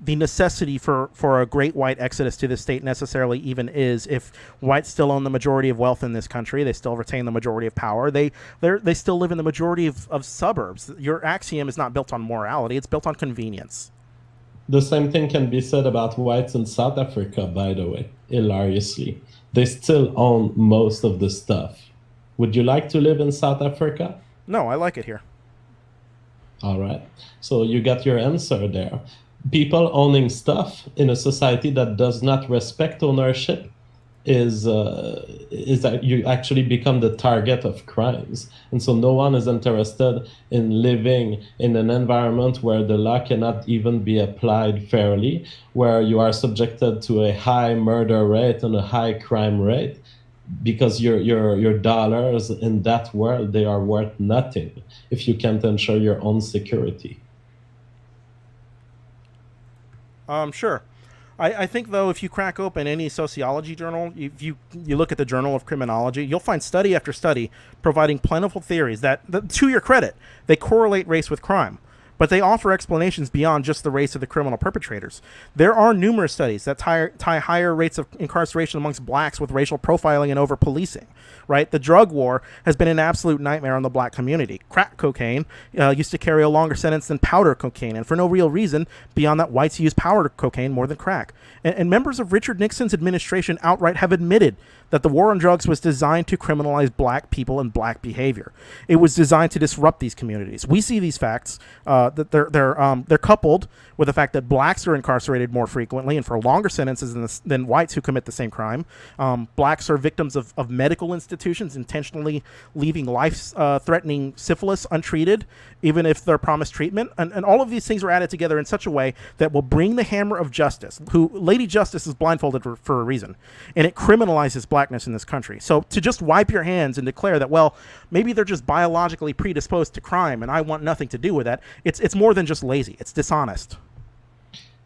necessity for a great white exodus to the state necessarily even is. If whites still own the majority of wealth in this country, they still retain the majority of power. They still live in the majority of suburbs. Your axiom is not built on morality. It's built on convenience. The same thing can be said about whites in South Africa, by the way, hilariously. They still own most of the stuff. Would you like to live in South Africa? No, I like it here. All right. So you got your answer there. People owning stuff in a society that does not respect ownership is that you actually become the target of crimes. And so no one is interested in living in an environment where the law cannot even be applied fairly, where you are subjected to a high murder rate and a high crime rate, because your dollars in that world, they are worth nothing if you can't ensure your own security. Sure. I think, though, if you crack open any sociology journal, if you look at the Journal of Criminology, you'll find study after study providing plentiful theories that, to your credit, they correlate race with crime. But they offer explanations beyond just the race of the criminal perpetrators. There are numerous studies that tie higher rates of incarceration amongst blacks with racial profiling and over-policing, right? The drug war has been an absolute nightmare on the black community. Crack cocaine used to carry a longer sentence than powder cocaine, and for no real reason beyond that whites use powder cocaine more than crack. And members of Richard Nixon's administration outright have admitted that the war on drugs was designed to criminalize black people and black behavior. It was designed to disrupt these communities. We see these facts that they're coupled with the fact that blacks are incarcerated more frequently and for longer sentences than whites who commit the same crime. Blacks are victims of medical institutions intentionally leaving life-threatening syphilis untreated, even if they're promised treatment. And all of these things are added together in such a way that will bring the hammer of justice, who Lady Justice is blindfolded for a reason, and it criminalizes blackness in this country. So to just wipe your hands and declare that, well, maybe they're just biologically predisposed to crime and I want nothing to do with that, it's more than just lazy. It's dishonest.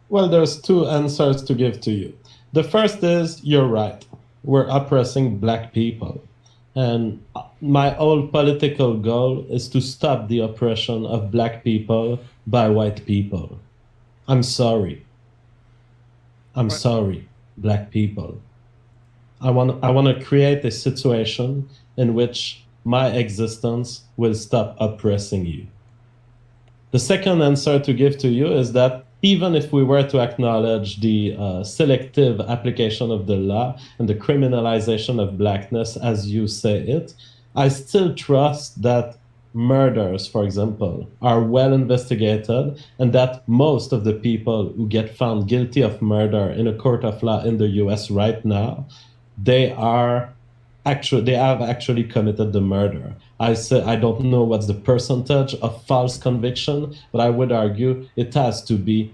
Well, there's 2 answers to give to you. The first is, you're right. We're oppressing black people. And my whole political goal is to stop the oppression of black people by white people. I'm sorry. I'm sorry, black people. I want to create a situation in which my existence will stop oppressing you. The second answer to give to you is that even if we were to acknowledge the selective application of the law and the criminalization of blackness, as you say it, I still trust that murders, for example, are well investigated, and that most of the people who get found guilty of murder in a court of law in the US right now, they have actually committed the murder. I don't know what's the percentage of false conviction, but I would argue it has to be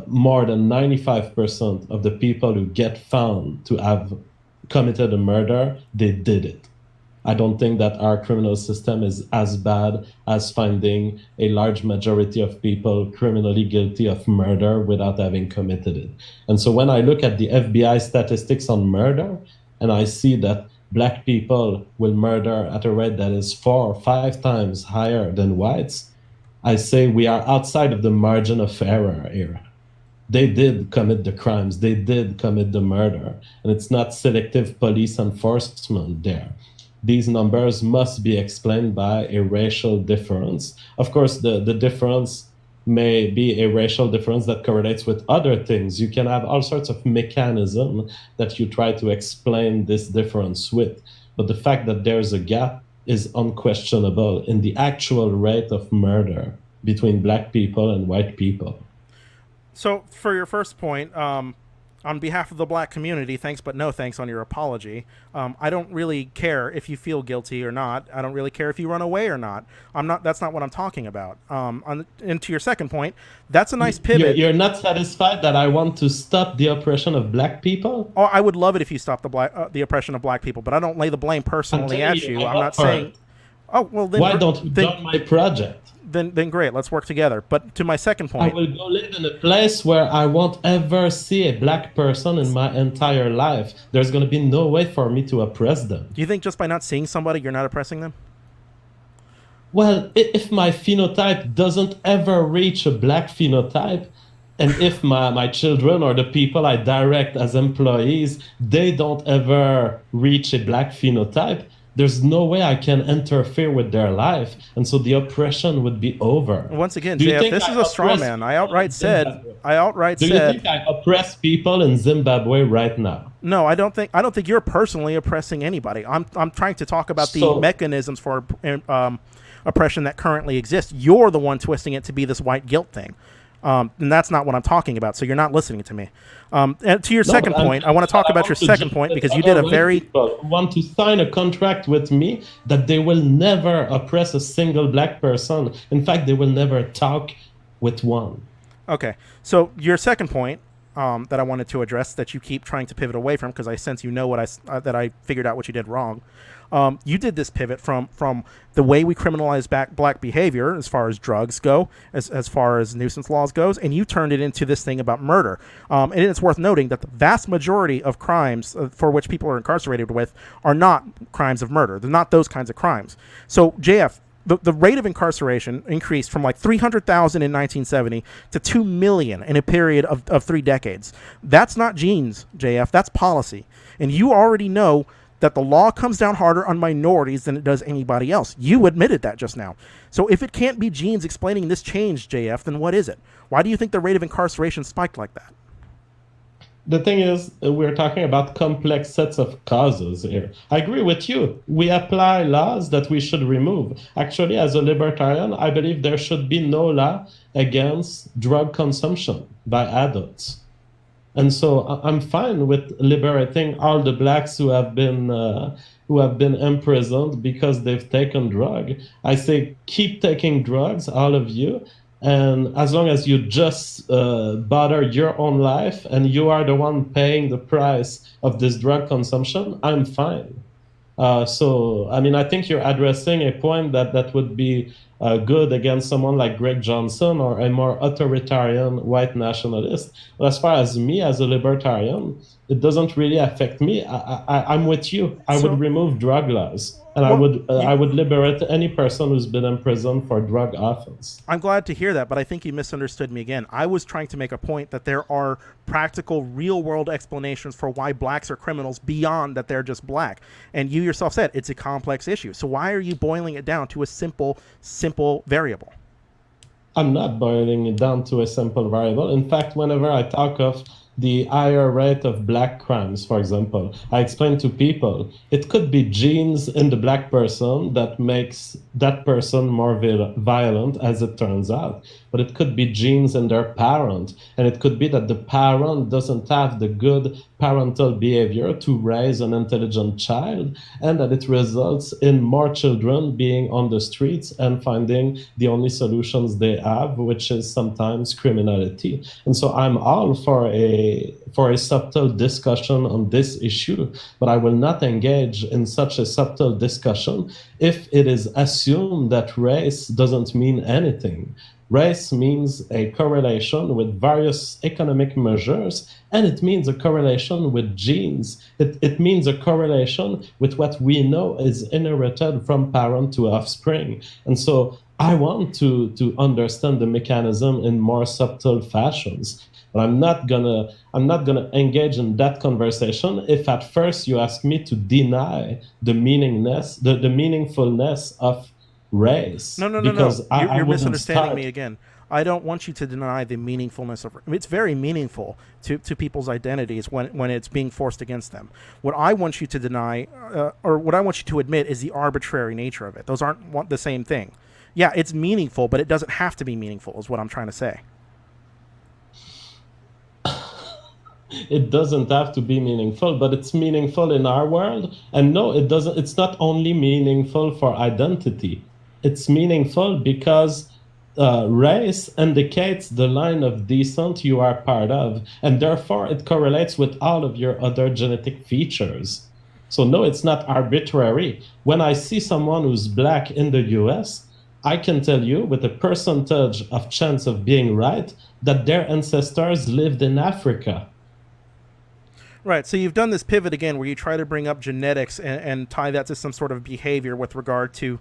more than 95% of the people who get found to have committed a murder, they did it. I don't think that our criminal system is as bad as finding a large majority of people criminally guilty of murder without having committed it. And so when I look at the FBI statistics on murder, and I see that Black people will murder at a rate that is 4 or 5 times higher than whites, I say we are outside of the margin of error here. They did commit the crimes, they did commit the murder, and it's not selective police enforcement there. These numbers must be explained by a racial difference. Of course, the difference may be a racial difference that correlates with other things. You can have all sorts of mechanisms that you try to explain this difference with. But the fact that there's a gap is unquestionable in the actual rate of murder between Black people and white people. So, for your first point, on behalf of the Black community, thanks but no thanks on your apology. I don't really care if you feel guilty or not. I don't really care if you run away or not. That's not what I'm talking about. And to your second point, that's a nice pivot. You're not satisfied that I want to stop the oppression of Black people? Oh, I would love it if you stopped the oppression of Black people, but I don't lay the blame personally at you. I'm not saying. Oh well, then why don't you join my project? Then great, let's work together. But to my second point, I will go live in a place where I won't ever see a Black person in my entire life. There's going to be no way for me to oppress them. Do you think just by not seeing somebody, you're not oppressing them? Well, if my phenotype doesn't ever reach a Black phenotype, and if my children or the people I direct as employees, they don't ever reach a Black phenotype, there's no way I can interfere with their life, and so the oppression would be over. Once again, JF, this is a straw man. I outright said. Do you think I oppress people in Zimbabwe right now? No, I don't think you're personally oppressing anybody. I'm trying to talk about the mechanisms for oppression that currently exist. You're the one twisting it to be this white guilt thing. And that's not what I'm talking about. So you're not listening to me. And to your second point, I want to talk about your second point because you did a very people want to sign a contract with me that they will never oppress a single Black person. In fact, they will never talk with one. Okay. So your second point that I wanted to address that you keep trying to pivot away from because I sense you know that I figured out what you did wrong. You did this pivot from the way we criminalize Black behavior as far as drugs go, as far as nuisance laws goes, and you turned it into this thing about murder. And it's worth noting that the vast majority of crimes for which people are incarcerated with are not crimes of murder. They're not those kinds of crimes. So, JF, the rate of incarceration increased from like 300,000 in 1970 to 2 million in a period of 3 decades. That's not genes, JF. That's policy. And you already know that the law comes down harder on minorities than it does anybody else. You admitted that just now. So if it can't be genes explaining this change, JF, then what is it? Why do you think the rate of incarceration spiked like that? The thing is, we're talking about complex sets of causes here. I agree with you. We apply laws that we should remove. Actually, as a libertarian, I believe there should be no law against drug consumption by adults. And so I'm fine with liberating all the Blacks who have been imprisoned because they've taken drug. I say keep taking drugs, all of you, and as long as you just bother your own life and you are the one paying the price of this drug consumption, I'm fine. So I mean, I think you're addressing a point that would be good against someone like Greg Johnson or a more authoritarian white nationalist. But as far as me as a libertarian, it doesn't really affect me. I'm with you. I would remove drug laws, and I would liberate any person who's been imprisoned for drug offense. I'm glad to hear that, but I think you misunderstood me again. I was trying to make a point that there are practical, real-world explanations for why Blacks are criminals beyond that they're just Black. And you yourself said it's a complex issue. So why are you boiling it down to a simple variable? I'm not boiling it down to a simple variable. In fact, whenever I talk of the higher rate of black crimes, for example. I explain to people it could be genes in the black person that makes that person more violent, as it turns out, but it could be genes in their parent, and it could be that the parent doesn't have the good parental behavior to raise an intelligent child, and that it results in more children being on the streets and finding the only solutions they have, which is sometimes criminality. And so I'm all for a subtle discussion on this issue, but I will not engage in such a subtle discussion if it is assumed that race doesn't mean anything. Race means a correlation with various economic measures, and it means a correlation with genes. It means a correlation with what we know is inherited from parent to offspring. And so I want to understand the mechanism in more subtle fashions. But I'm not gonna engage in that conversation if at first you ask me to deny the meaningfulness of race. No. You're misunderstanding me again. I don't want you to deny the meaningfulness of. It's very meaningful to people's identities when it's being forced against them. What I want you to deny, or what I want you to admit, is the arbitrary nature of it. Those aren't the same thing. Yeah, it's meaningful, but it doesn't have to be meaningful, is what I'm trying to say. It doesn't have to be meaningful, but it's meaningful in our world. And no, it doesn't. It's not only meaningful for identity. It's meaningful because race indicates the line of descent you are part of, and therefore it correlates with all of your other genetic features. So no, it's not arbitrary. When I see someone who's black in the US, I can tell you with a percentage of chance of being right that their ancestors lived in Africa. Right, so you've done this pivot again where you try to bring up genetics and tie that to some sort of behavior with regard to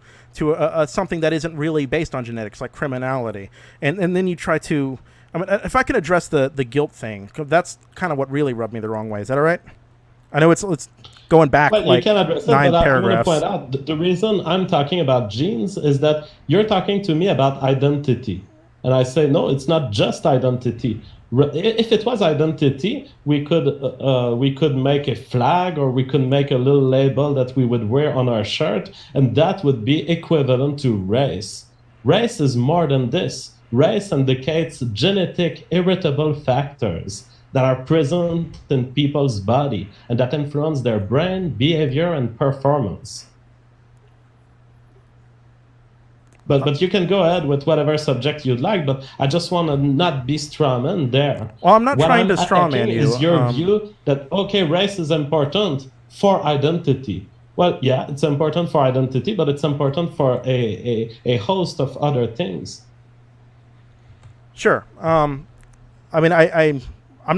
something that isn't really based on genetics, like criminality. And then you try to, I mean, if I could address the guilt thing, that's kind of what really rubbed me the wrong way. Is that all right? I know it's going back like 9 paragraphs. I want to point out the reason I'm talking about genes is that you're talking to me about identity. And I say, no, it's not just identity. If it was identity, we could make a flag, or we could make a little label that we would wear on our shirt, and that would be equivalent to race. Race is more than this. Race indicates genetic heritable factors that are present in people's body and that influence their brain, behavior, and performance. But you can go ahead with whatever subject you'd like, but I just want to not be strawman there. Well, I'm not trying to strawman you. Is your view that, okay, race is important for identity? Well, yeah, it's important for identity, but it's important for a host of other things. Sure. I mean, I'm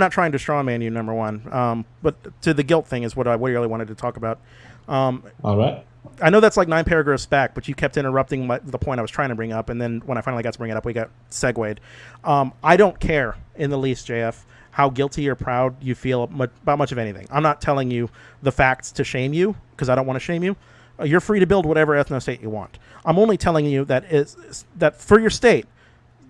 not trying to strawman you, number one. But to the guilt thing is what I really wanted to talk about. All right. I know that's like 9 paragraphs back, but you kept interrupting the point I was trying to bring up, and then when I finally got to bring it up, we got segued. I don't care in the least, JF, how guilty or proud you feel about much of anything. I'm not telling you the facts to shame you, because I don't want to shame you. You're free to build whatever ethnostate you want. I'm only telling you that for your state,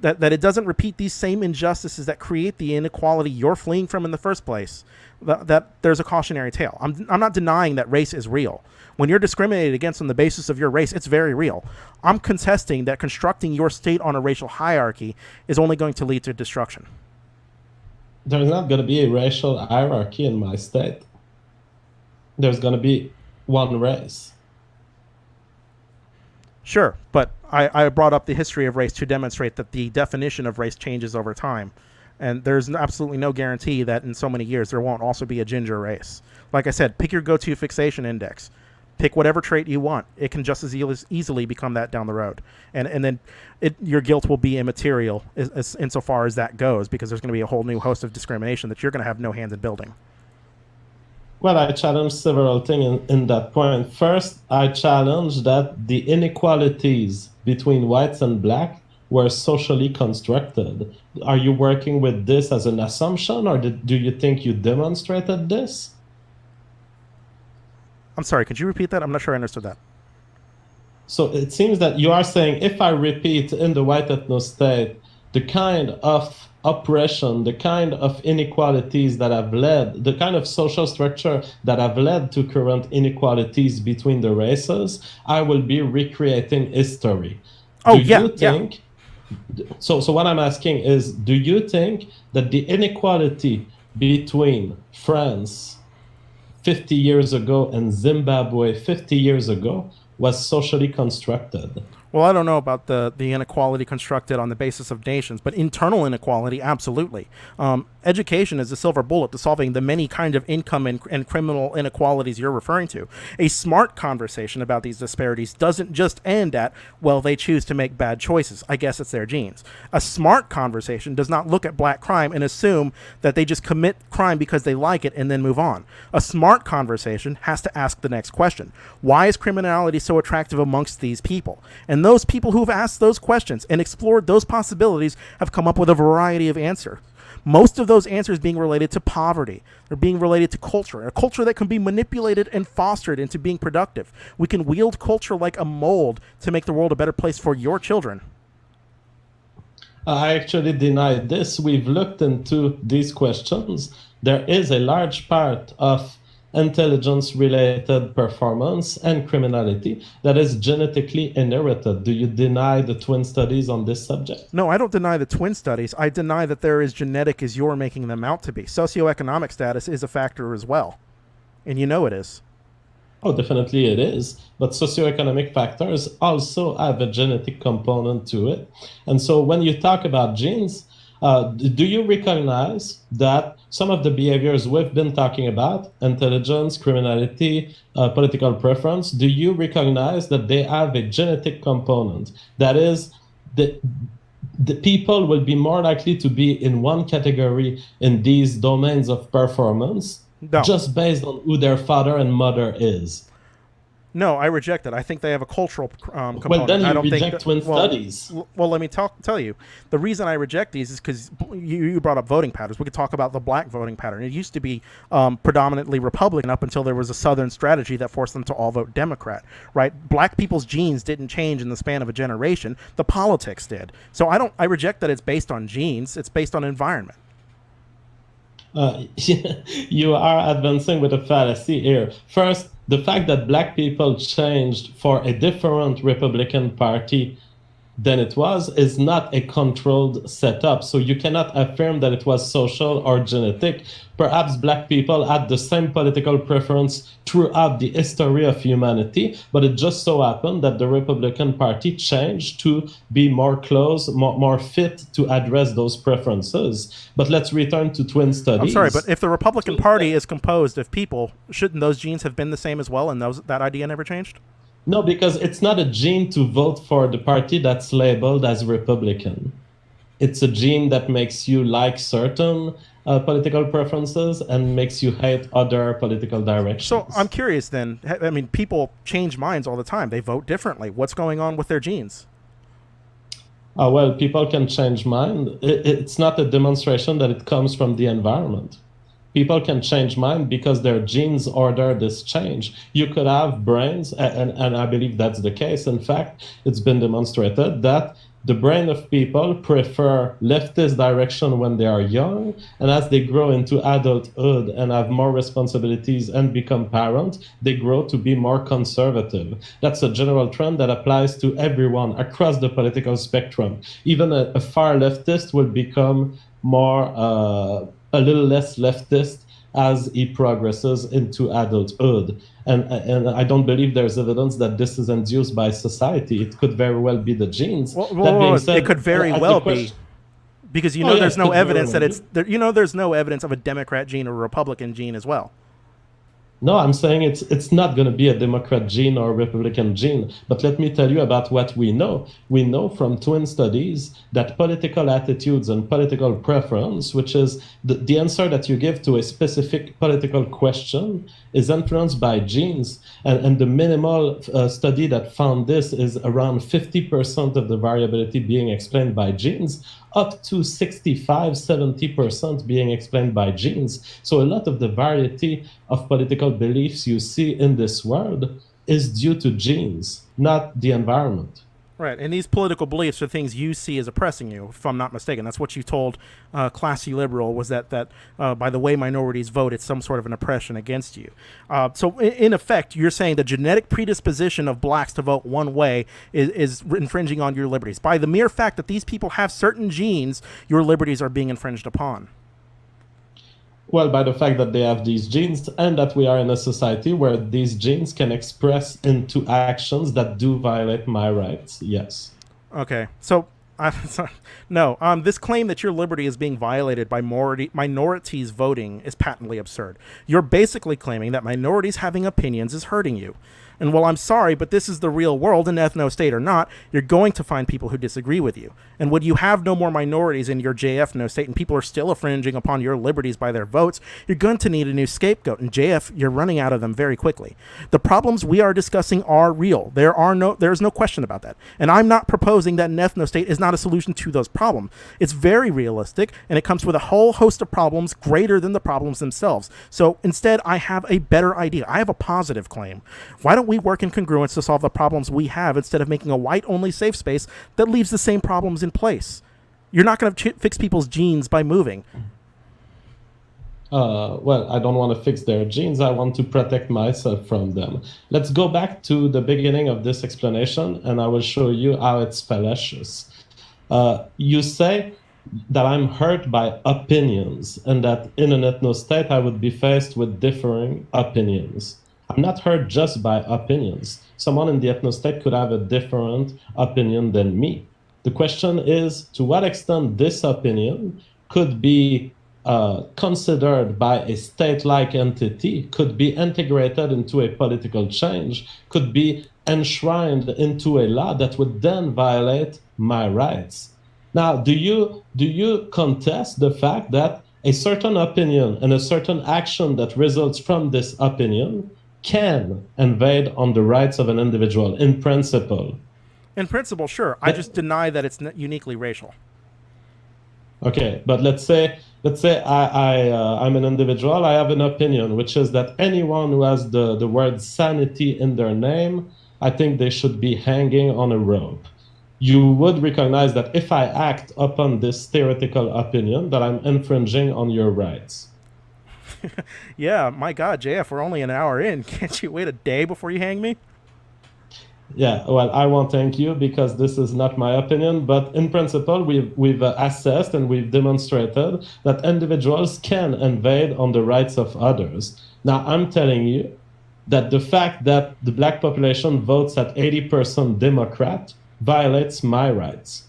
that it doesn't repeat these same injustices that create the inequality you're fleeing from in the first place, that there's a cautionary tale. I'm not denying that race is real. When you're discriminated against on the basis of your race, it's very real. I'm contesting that constructing your state on a racial hierarchy is only going to lead to destruction. There's not going to be a racial hierarchy in my state. There's going to be one race. Sure, but I brought up the history of race to demonstrate that the definition of race changes over time. And there's absolutely no guarantee that in so many years there won't also be a ginger race. Like I said, pick your go-to fixation index. Pick whatever trait you want. It can just as easily become that down the road. And then your guilt will be immaterial insofar as that goes, because there's going to be a whole new host of discrimination that you're going to have no hand in building. Well, I challenge several things in that point. First, I challenge that the inequalities between whites and black were socially constructed. Are you working with this as an assumption, or do you think you demonstrated this? I'm sorry, could you repeat that? I'm not sure I understood that. So it seems that you are saying if I repeat in the white ethnostate the kind of oppression, the kind of inequalities that have led, the kind of social structure that have led to current inequalities between the races, I will be recreating history. Oh, Do yeah, you think, so what I'm asking is, do you think that the inequality between France 50 years ago and Zimbabwe 50 years ago was socially constructed? Well, I don't know about the inequality constructed on the basis of nations, but internal inequality, absolutely. Education is the silver bullet to solving the many kind of income and criminal inequalities you're referring to. A smart conversation about these disparities doesn't just end at, well, they choose to make bad choices. I guess it's their genes. A smart conversation does not look at black crime and assume that they just commit crime because they like it and then move on. A smart conversation has to ask the next question. Why is criminality so attractive amongst these people? And those people who've asked those questions and explored those possibilities have come up with a variety of answers. Most of those answers being related to poverty. They're being related to culture, a culture that can be manipulated and fostered into being productive. We can wield culture like a mold to make the world a better place for your children. I actually deny this. We've looked into these questions. There is a large part of intelligence-related performance and criminality that is genetically inherited. Do you deny the twin studies on this subject? No, I don't deny the twin studies. I deny that they're as genetic as you're making them out to be. Socioeconomic status is a factor as well, and you know it is. Oh, definitely it is. But socioeconomic factors also have a genetic component to it. And so when you talk about genes, do you recognize that some of the behaviors we've been talking about, intelligence, criminality, political preference, do you recognize that they have a genetic component? That is, the people will be more likely to be in one category in these domains of performance just based on who their father and mother is. No, I reject it. I think they have a cultural component. Well, then you I don't reject think twin studies. Well, let me tell you. The reason I reject these is because you brought up voting patterns. We could talk about the black voting pattern. It used to be predominantly Republican up until there was a Southern strategy that forced them to all vote Democrat, right? Black people's genes didn't change in the span of a generation. The politics did. So I reject that it's based on genes. It's based on environment. You are advancing with a fallacy here. First, the fact that black people changed for a different Republican Party than it was is not a controlled setup. So you cannot affirm that it was social or genetic. Perhaps black people had the same political preference throughout the history of humanity, but it just so happened that the Republican Party changed to be more close, more fit to address those preferences. But let's return to twin studies. I'm sorry, but if the Republican Party is composed of people, shouldn't those genes have been the same as well, and that idea never changed? No, because it's not a gene to vote for the party that's labeled as Republican. It's a gene that makes you like certain political preferences and makes you hate other political directions. So I'm curious then. I mean, people change minds all the time. They vote differently. What's going on with their genes? Well, people can change mind. It's not a demonstration that it comes from the environment. People can change mind because their genes order this change. You could have brains, and I believe that's the case. In fact, it's been demonstrated that the brain of people prefer leftist direction when they are young, and as they grow into adulthood and have more responsibilities and become parents, they grow to be more conservative. That's a general trend that applies to everyone across the political spectrum. Even a far leftist will become more a little less leftist as he progresses into adulthood. And I don't believe there's evidence that this is induced by society. It could very well be the genes. That being said, it could very well be. Because there's no evidence that it's there's no evidence of a Democrat gene or a Republican gene as well. No, I'm saying it's not going to be a Democrat gene or a Republican gene. But let me tell you about what we know. We know from twin studies that political attitudes and political preference, which is the answer that you give to a specific political question, is influenced by genes. And the minimal study that found this is around 50% of the variability being explained by genes, up to 65-70% being explained by genes. So a lot of the variety of political beliefs you see in this world is due to genes, not the environment. Right, and these political beliefs are things you see as oppressing you, if I'm not mistaken. That's what you told Classy Liberal, was that by the way minorities vote, it's some sort of an oppression against you. So in effect, you're saying the genetic predisposition of blacks to vote one way is infringing on your liberties. By the mere fact that these people have certain genes, your liberties are being infringed upon. Well, by the fact that they have these genes and that we are in a society where these genes can express into actions that do violate my rights, yes. Okay, so no, this claim that your liberty is being violated by minorities voting is patently absurd. You're basically claiming that minorities having opinions is hurting you. And while I'm sorry, but this is the real world, and ethnostate or not, you're going to find people who disagree with you. And when you have no more minorities in your JF no state and people are still infringing upon your liberties by their votes, you're going to need a new scapegoat. And JF, you're running out of them very quickly. The problems we are discussing are real. There's no question about that. And I'm not proposing that an ethnostate is not a solution to those problems. It's very realistic, and it comes with a whole host of problems greater than the problems themselves. So instead, I have a better idea. I have a positive claim. Why don't we work in congruence to solve the problems we have instead of making a white-only safe space that leaves the same problems in place? You're not going to fix people's genes by moving. Well, I don't want to fix their genes. I want to protect myself from them. Let's go back to the beginning of this explanation, and I will show you how it's fallacious. You say that I'm hurt by opinions, and that in an ethnostate I would be faced with differing opinions. I'm not hurt just by opinions. Someone in the ethnostate could have a different opinion than me. The question is, to what extent this opinion could be considered by a state-like entity, could be integrated into a political change, could be enshrined into a law that would then violate my rights. Now, do you contest the fact that a certain opinion and a certain action that results from this opinion can invade on the rights of an individual in principle? In principle, sure. I just deny that it's uniquely racial. Okay, but let's say I'm an individual. I have an opinion, which is that anyone who has the word sanity in their name, I think they should be hanging on a rope. You would recognize that if I act upon this theoretical opinion, that I'm infringing on your rights. Yeah, my God, JF, we're only an hour in. Can't you wait a day before you hang me? Yeah, well, I won't thank you because this is not my opinion, but in principle, we've assessed and we've demonstrated that individuals can invade on the rights of others. Now, I'm telling you that the fact that the black population votes at 80% Democrat violates my rights.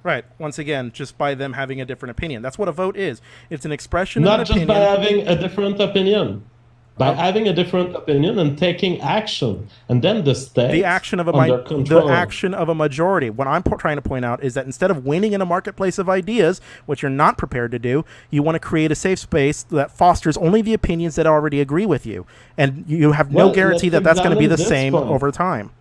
Right. Once again, just by them having a different opinion. That's what a vote is. It's an expression of an opinion. Not just by having a different opinion. By having a different opinion and taking action, and then the state, the action of a majority. What I'm trying to point out is that instead of winning in a marketplace of ideas, which you're not prepared to do, you want to create a safe space that fosters only the opinions that already agree with you, and you have no guarantee that that's going to be the same over time.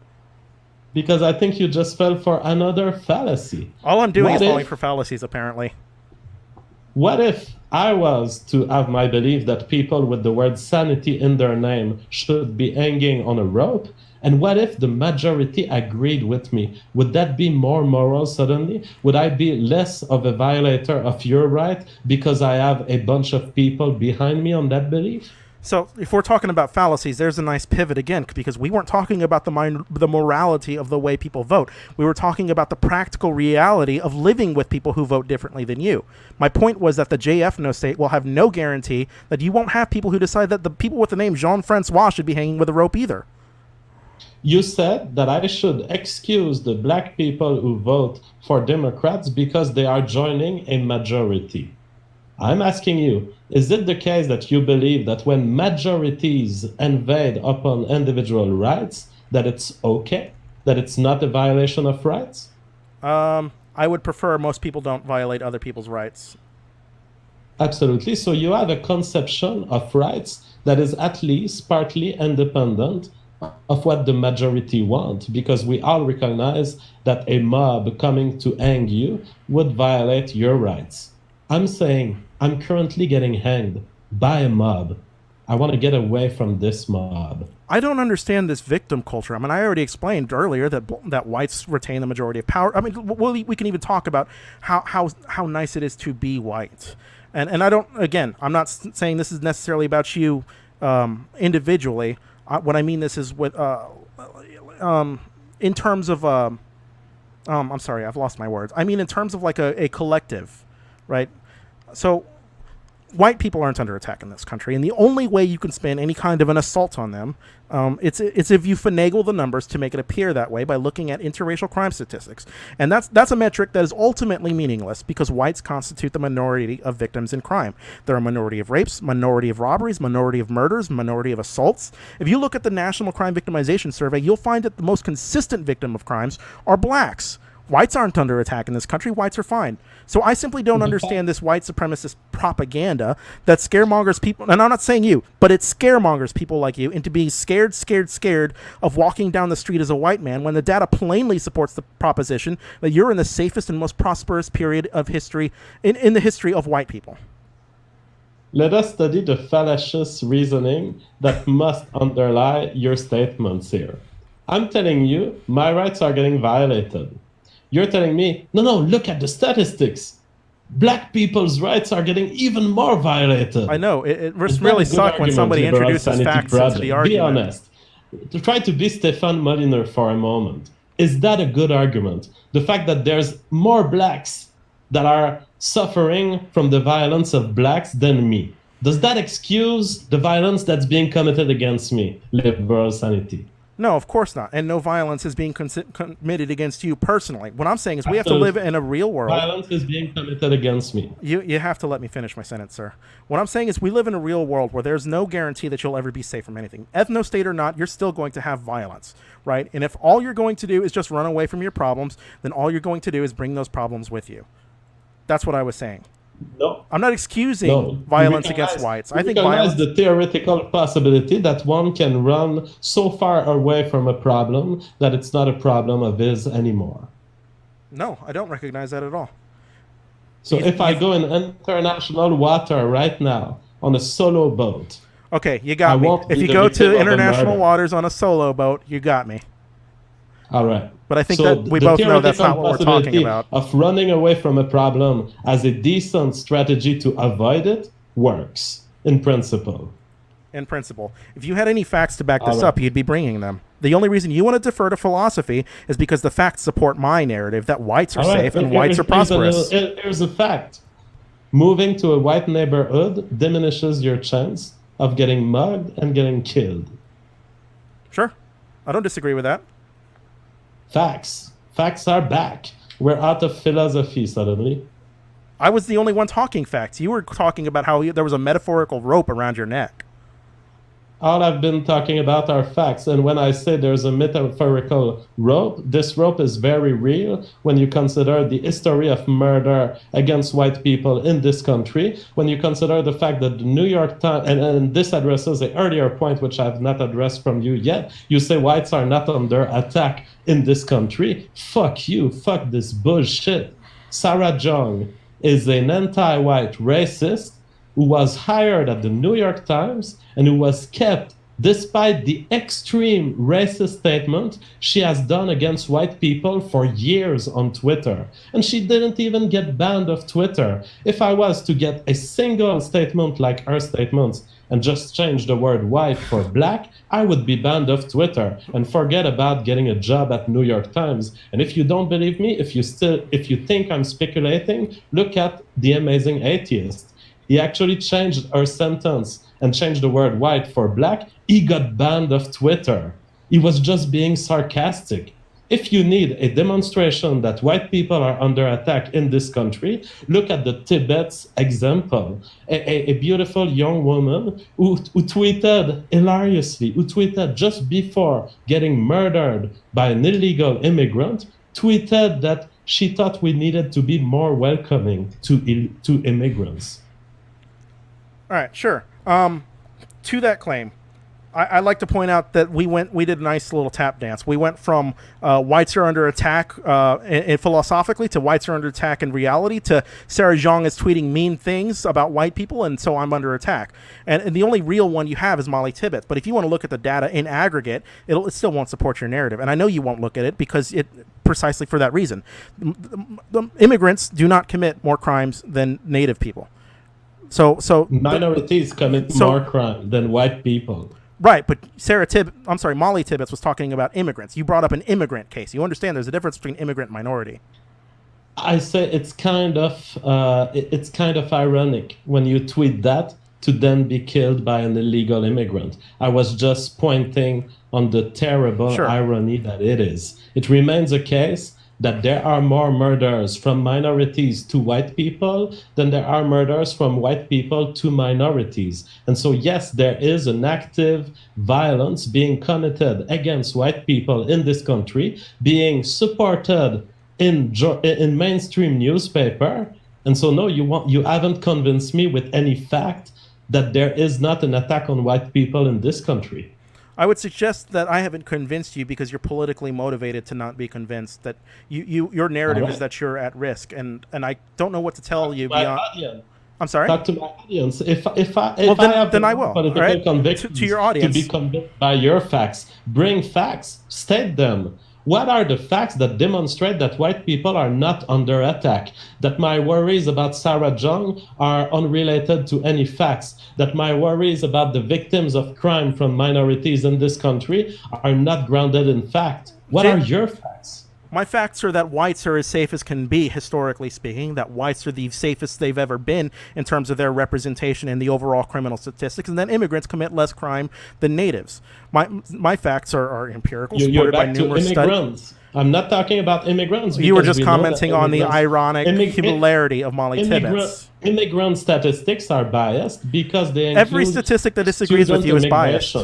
Because I think you just fell for another fallacy. All I'm doing is falling for fallacies, apparently. What if I was to have my belief that people with the word sanity in their name should be hanging on a rope? And what if the majority agreed with me? Would that be more moral suddenly? Would I be less of a violator of your right because I have a bunch of people behind me on that belief? So if we're talking about fallacies, there's a nice pivot again, because we weren't talking about the morality of the way people vote. We were talking about the practical reality of living with people who vote differently than you. My point was that the JF no state will have no guarantee that you won't have people who decide that the people with the name Jean-Francois should be hanging with a rope either. You said that I should excuse the black people who vote for Democrats because they are joining a majority. I'm asking you, is it the case that you believe that when majorities invade upon individual rights, that it's okay, that it's not a violation of rights? I would prefer most people don't violate other people's rights. Absolutely. So you have a conception of rights that is at least partly independent of what the majority want, because we all recognize that a mob coming to hang you would violate your rights. I'm saying I'm currently getting hanged by a mob. I want to get away from this mob. I don't understand this victim culture. I mean, I already explained earlier that whites retain the majority of power. I mean, we can even talk about how nice it is to be white. And I don't, again, I'm not saying this is necessarily about you individually. What I mean this is with in terms of I'm sorry, I've lost my words. I mean in terms of like a collective, right? So white people aren't under attack in this country, and the only way you can spin any kind of an assault on them, it's if you finagle the numbers to make it appear that way by looking at interracial crime statistics, and that's a metric that is ultimately meaningless because whites constitute the minority of victims in crime. They're a minority of rapes, minority of robberies, minority of murders, minority of assaults. If you look at the National Crime Victimization Survey, you'll find that the most consistent victim of crimes are blacks. Whites aren't under attack in this country. Whites are fine. So I simply don't understand this white supremacist propaganda that scaremongers people, and I'm not saying you, but it scaremongers people like you into being scared of walking down the street as a white man when the data plainly supports the proposition that you're in the safest and most prosperous period of history, in the history of white people. Let us study the fallacious reasoning that must underlie your statements here. I'm telling you, my rights are getting violated. You're telling me, no, look at the statistics. Black people's rights are getting even more violated. I know. It really sucks when somebody introduces facts into the argument. Be honest. To try to be Stefan Molyneux for a moment. Is that a good argument? The fact that there's more blacks that are suffering from the violence of blacks than me. Does that excuse the violence that's being committed against me? Liberal sanity. No, of course not. And no violence is being committed against you personally. What I'm saying is we have to live in a real world. Violence is being committed against me. You have to let me finish my sentence, sir. What I'm saying is we live in a real world where there's no guarantee that you'll ever be safe from anything. Ethnostate or not, you're still going to have violence, right? And if all you're going to do is just run away from your problems, then all you're going to do is bring those problems with you. That's what I was saying. No, I'm not excusing violence against whites. I think violence the theoretical possibility that one can run so far away from a problem that it's not a problem of his anymore. No, I don't recognize that at all. So if I go in international water right now on a solo boat, okay, you got me. If you go to international waters on a solo boat, you got me. All right. But I think that we both know that's not what we're talking about. Of running away from a problem as a decent strategy to avoid it works in principle. In principle. If you had any facts to back this up, you'd be bringing them. The only reason you want to defer to philosophy is because the facts support my narrative that whites are safe and whites are prosperous. Here's a fact. Moving to a white neighborhood diminishes your chance of getting mugged and getting killed. Sure. I don't disagree with that. Facts. Facts are back. We're out of philosophy suddenly. I was the only one talking facts. You were talking about how there was a metaphorical rope around your neck. All I've been talking about are facts. And when I say there's a metaphorical rope, this rope is very real when you consider the history of murder against white people in this country, when you consider the fact that the New York Times, and this addresses an earlier point which I've not addressed from you yet, you say whites are not under attack in this country. Fuck you. Fuck this bullshit. Sarah Jung is an anti-white racist who was hired at the New York Times and who was kept despite the extreme racist statement she has done against white people for years on Twitter. And she didn't even get banned off Twitter. If I was to get a single statement like her statements and just change the word white for black, I would be banned off Twitter and forget about getting a job at New York Times. And if you don't believe me, if you think I'm speculating, look at The Amazing Atheist. He actually changed her sentence and changed the word white for black. He got banned off Twitter. He was just being sarcastic. If you need a demonstration that white people are under attack in this country, look at the Tibet's example. A beautiful young woman who tweeted hilariously, who tweeted just before getting murdered by an illegal immigrant, tweeted that she thought we needed to be more welcoming to immigrants. All right, sure. To that claim, I like to point out that we did a nice little tap dance. We went from whites are under attack philosophically to whites are under attack in reality to Sarah Zhang is tweeting mean things about white people, and so I'm under attack. And the only real one you have is Molly Tibbetts. But if you want to look at the data in aggregate, it still won't support your narrative. And I know you won't look at it because precisely for that reason. The immigrants do not commit more crimes than native people. So minorities commit more crime than white people. Right, but Molly Tibbetts was talking about immigrants. You brought up an immigrant case. You understand there's a difference between immigrant and minority. I say it's kind of ironic when you tweet that to then be killed by an illegal immigrant. I was just pointing on the terrible irony that it is. It remains a case that there are more murders from minorities to white people than there are murders from white people to minorities. And so, yes, there is an active violence being committed against white people in this country, being supported in mainstream newspaper. And so, no, you haven't convinced me with any fact that there is not an attack on white people in this country. I would suggest that I haven't convinced you because you're politically motivated to not be convinced. That your narrative is that you're at risk, and I don't know what to tell you beyond. Audience. I'm sorry. Talk to my audience. If I have then I will. political convictions to your audience to be convinced by your facts, bring facts, state them. What are the facts that demonstrate that white people are not under attack? That my worries about Sarah Zhang are unrelated to any facts? That my worries about the victims of crime from minorities in this country are not grounded in fact? What are your facts? My facts are that whites are as safe as can be, historically speaking, that whites are the safest they've ever been in terms of their representation in the overall criminal statistics, and that immigrants commit less crime than natives. My facts are empirical, supported by numerous studies. I'm not talking about immigrants. You were just commenting on the ironic hilarity of Molly Tibbetts. Immigrant statistics are biased because they include every statistic that disagrees with you is biased.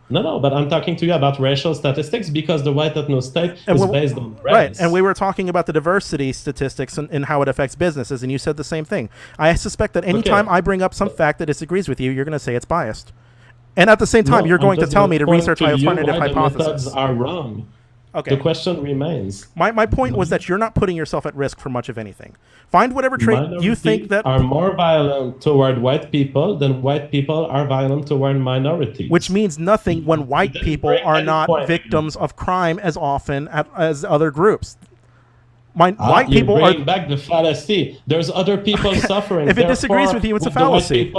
No, but I'm talking to you about racial statistics because the white ethnostate is based on race. Right, and we were talking about the diversity statistics and how it affects businesses, and you said the same thing. I suspect that anytime I bring up some fact that disagrees with you, you're going to say it's biased. And at the same time, you're going to tell me to research my alternative hypothesis. The methods are wrong. Okay. The question remains. My point was that you're not putting yourself at risk for much of anything. Find whatever trait you think that are more violent toward white people than white people are violent toward minorities. Which means nothing when white people are not victims of crime as often as other groups. White people are back the fallacy. There's other people suffering. If it disagrees with you, it's a fallacy.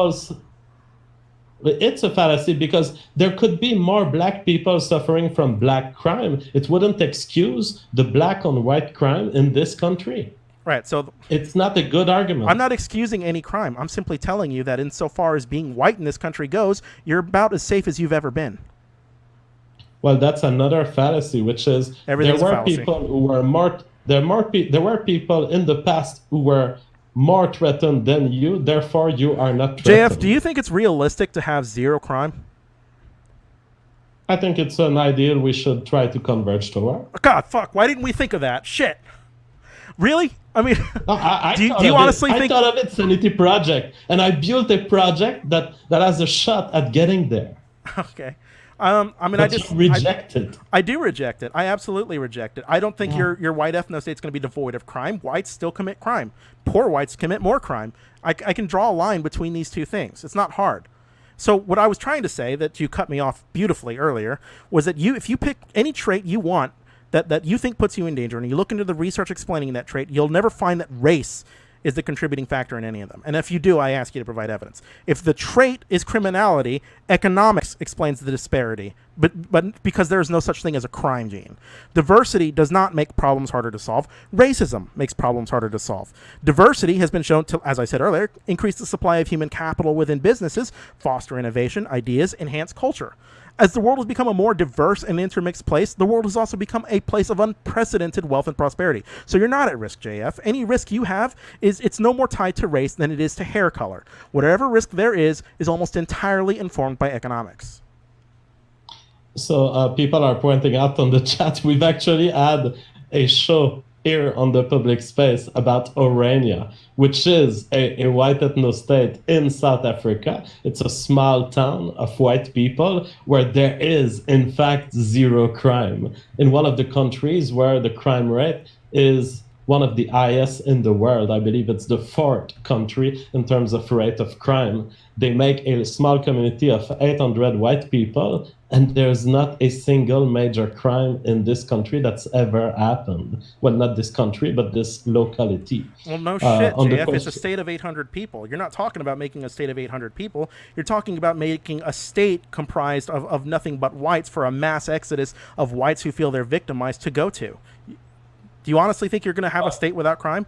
It's a fallacy because there could be more black people suffering from black crime. It wouldn't excuse the black on white crime in this country. Right, so it's not a good argument. I'm not excusing any crime. I'm simply telling you that insofar as being white in this country goes, you're about as safe as you've ever been. Well, that's another fallacy, which is there were people who were more. There were people in the past who were more threatened than you, therefore you are not threatened. JF, do you think it's realistic to have zero crime? I think it's an ideal we should try to converge toward. God, fuck, why didn't we think of that? Shit. Really? I mean, no, do you honestly think... I thought of it Sanity Project, and I built a project that has a shot at getting there. Okay. I mean, but you reject it. I do reject it. I absolutely reject it. I don't think your white ethnostate is going to be devoid of crime. Whites still commit crime. Poor whites commit more crime. I can draw a line between these two things. It's not hard. So what I was trying to say, that you cut me off beautifully earlier, was that if you pick any trait you want that you think puts you in danger, and you look into the research explaining that trait, you'll never find that race is the contributing factor in any of them. And if you do, I ask you to provide evidence. If the trait is criminality, economics explains the disparity, but because there is no such thing as a crime gene. Diversity does not make problems harder to solve. Racism makes problems harder to solve. Diversity has been shown to, as I said earlier, increase the supply of human capital within businesses, foster innovation, ideas, enhance culture. As the world has become a more diverse and intermixed place, the world has also become a place of unprecedented wealth and prosperity. So you're not at risk, JF. Any risk you have it's no more tied to race than it is to hair color. Whatever risk there is almost entirely informed by economics. So people are pointing out on the chat, we've actually had a show here on the public space about Orania, which is a white ethnostate in South Africa. It's a small town of white people where there is, in fact, zero crime. In one of the countries where the crime rate is one of the highest in the world. I believe it's the fourth country in terms of rate of crime. They make a small community of 800 white people, and there's not a single major crime in this country that's ever happened. Well, not this country, but this locality. Well, no shit, JF. It's a state of 800 people. You're not talking about making a state of 800 people. You're talking about making a state comprised of nothing but whites for a mass exodus of whites who feel they're victimized to go to. Do you honestly think you're going to have a state without crime?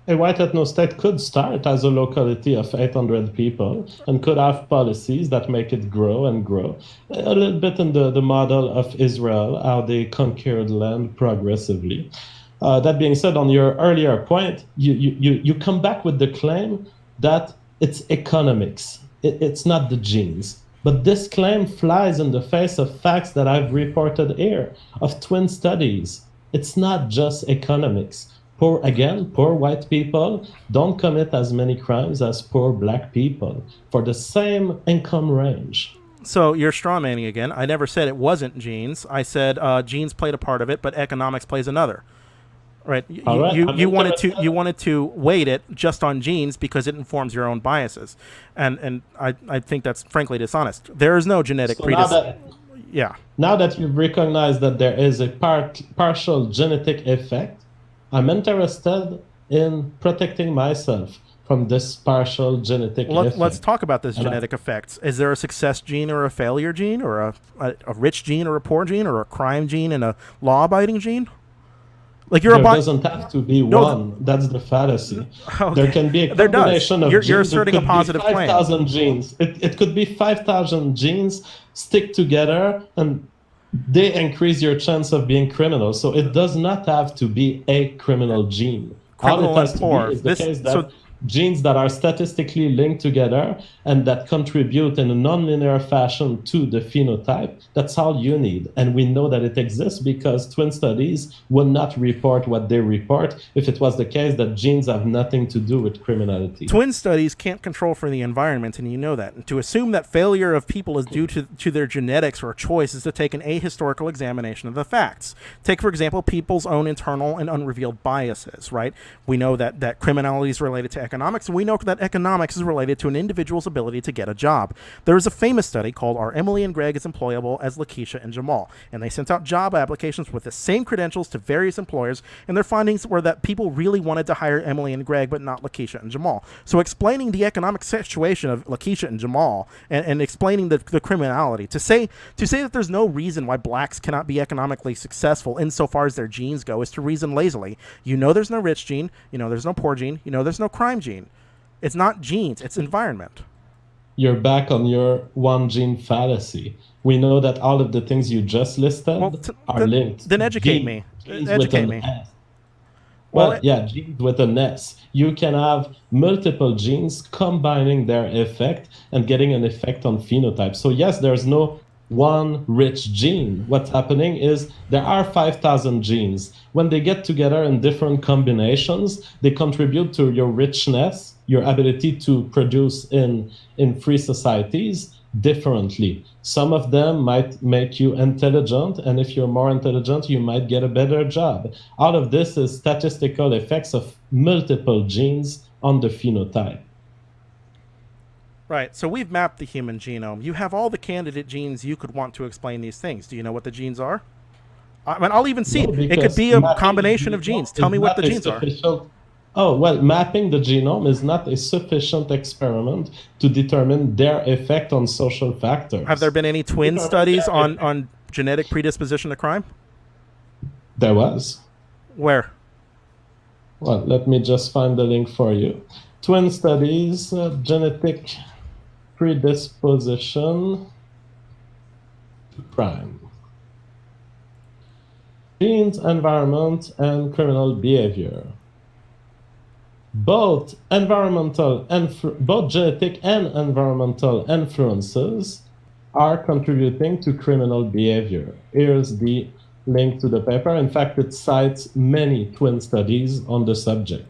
A white ethnostate could start as a locality of 800 people and could have policies that make it grow and grow. A little bit in the model of Israel, how they conquered land progressively. That being said, on your earlier point, you come back with the claim that it's economics. It's not the genes. But this claim flies in the face of facts that I've reported here, of twin studies. It's not just economics. Poor white people don't commit as many crimes as poor black people for the same income range. So you're strawmanning again. I never said it wasn't genes. I said genes played a part of it, but economics plays another. Right? You wanted to weight it just on genes because it informs your own biases, and I think that's frankly dishonest. There is no genetic predisposition. Yeah. Now that you've recognized that there is a partial genetic effect, I'm interested in protecting myself from this partial genetic effect. Let's talk about this genetic effects. Is there a success gene or a failure gene, or a rich gene or a poor gene, or a crime gene and a law-abiding gene? Like there doesn't have to be one. That's the fallacy. Okay. There can be a combination of genes. You're asserting a positive claim. 5,000 genes. It could be 5,000 genes stick together, and they increase your chance of being criminal. So it does not have to be a criminal gene. Criminal All it has and to poor. be is the case that genes that are statistically linked together and that contribute in a nonlinear fashion to the phenotype, that's all you need. And we know that it exists because twin studies will not report what they report if it was the case that genes have nothing to do with criminality. Twin studies can't control for the environment, and you know that. And to assume that failure of people is due to their genetics or choice is to take an ahistorical examination of the facts. Take, for example, people's own internal and unrevealed biases, right? We know that criminality is related to economics, and we know that economics is related to an individual's ability to get a job. There is a famous study called Are Emily and Greg as Employable as Lakeisha and Jamal? And they sent out job applications with the same credentials to various employers, and their findings were that people really wanted to hire Emily and Greg, but not Lakeisha and Jamal. So explaining the economic situation of Lakeisha and Jamal and explaining the criminality, to say that there's no reason why blacks cannot be economically successful insofar as their genes go is to reason lazily. You know there's no rich gene, you know there's no poor gene, you know there's no crime gene. It's not genes, it's environment. You're back on your one gene fallacy. We know that all of the things you just listed are linked. Then educate me. Educate me. Well, genes with an S. You can have multiple genes combining their effect and getting an effect on phenotype. So yes, there's no one rich gene. What's happening is there are 5,000 genes. When they get together in different combinations, they contribute to your richness, your ability to produce in free societies differently. Some of them might make you intelligent, and if you're more intelligent, you might get a better job. All of this is statistical effects of multiple genes on the phenotype. Right, so we've mapped the human genome. You have all the candidate genes you could want to explain these things. Do you know what the genes are? I mean, I'll even see it. It could be a combination of genes. Tell me what the genes are. Oh, well, mapping the genome is not a sufficient experiment to determine their effect on social factors. Have there been any twin studies on genetic predisposition to crime? There was. Where? Well, let me just find the link for you. Twin studies, genetic predisposition to crime. Genes, environment, and criminal behavior. Both genetic and environmental influences are contributing to criminal behavior. Here's the link to the paper. In fact, it cites many twin studies on the subject.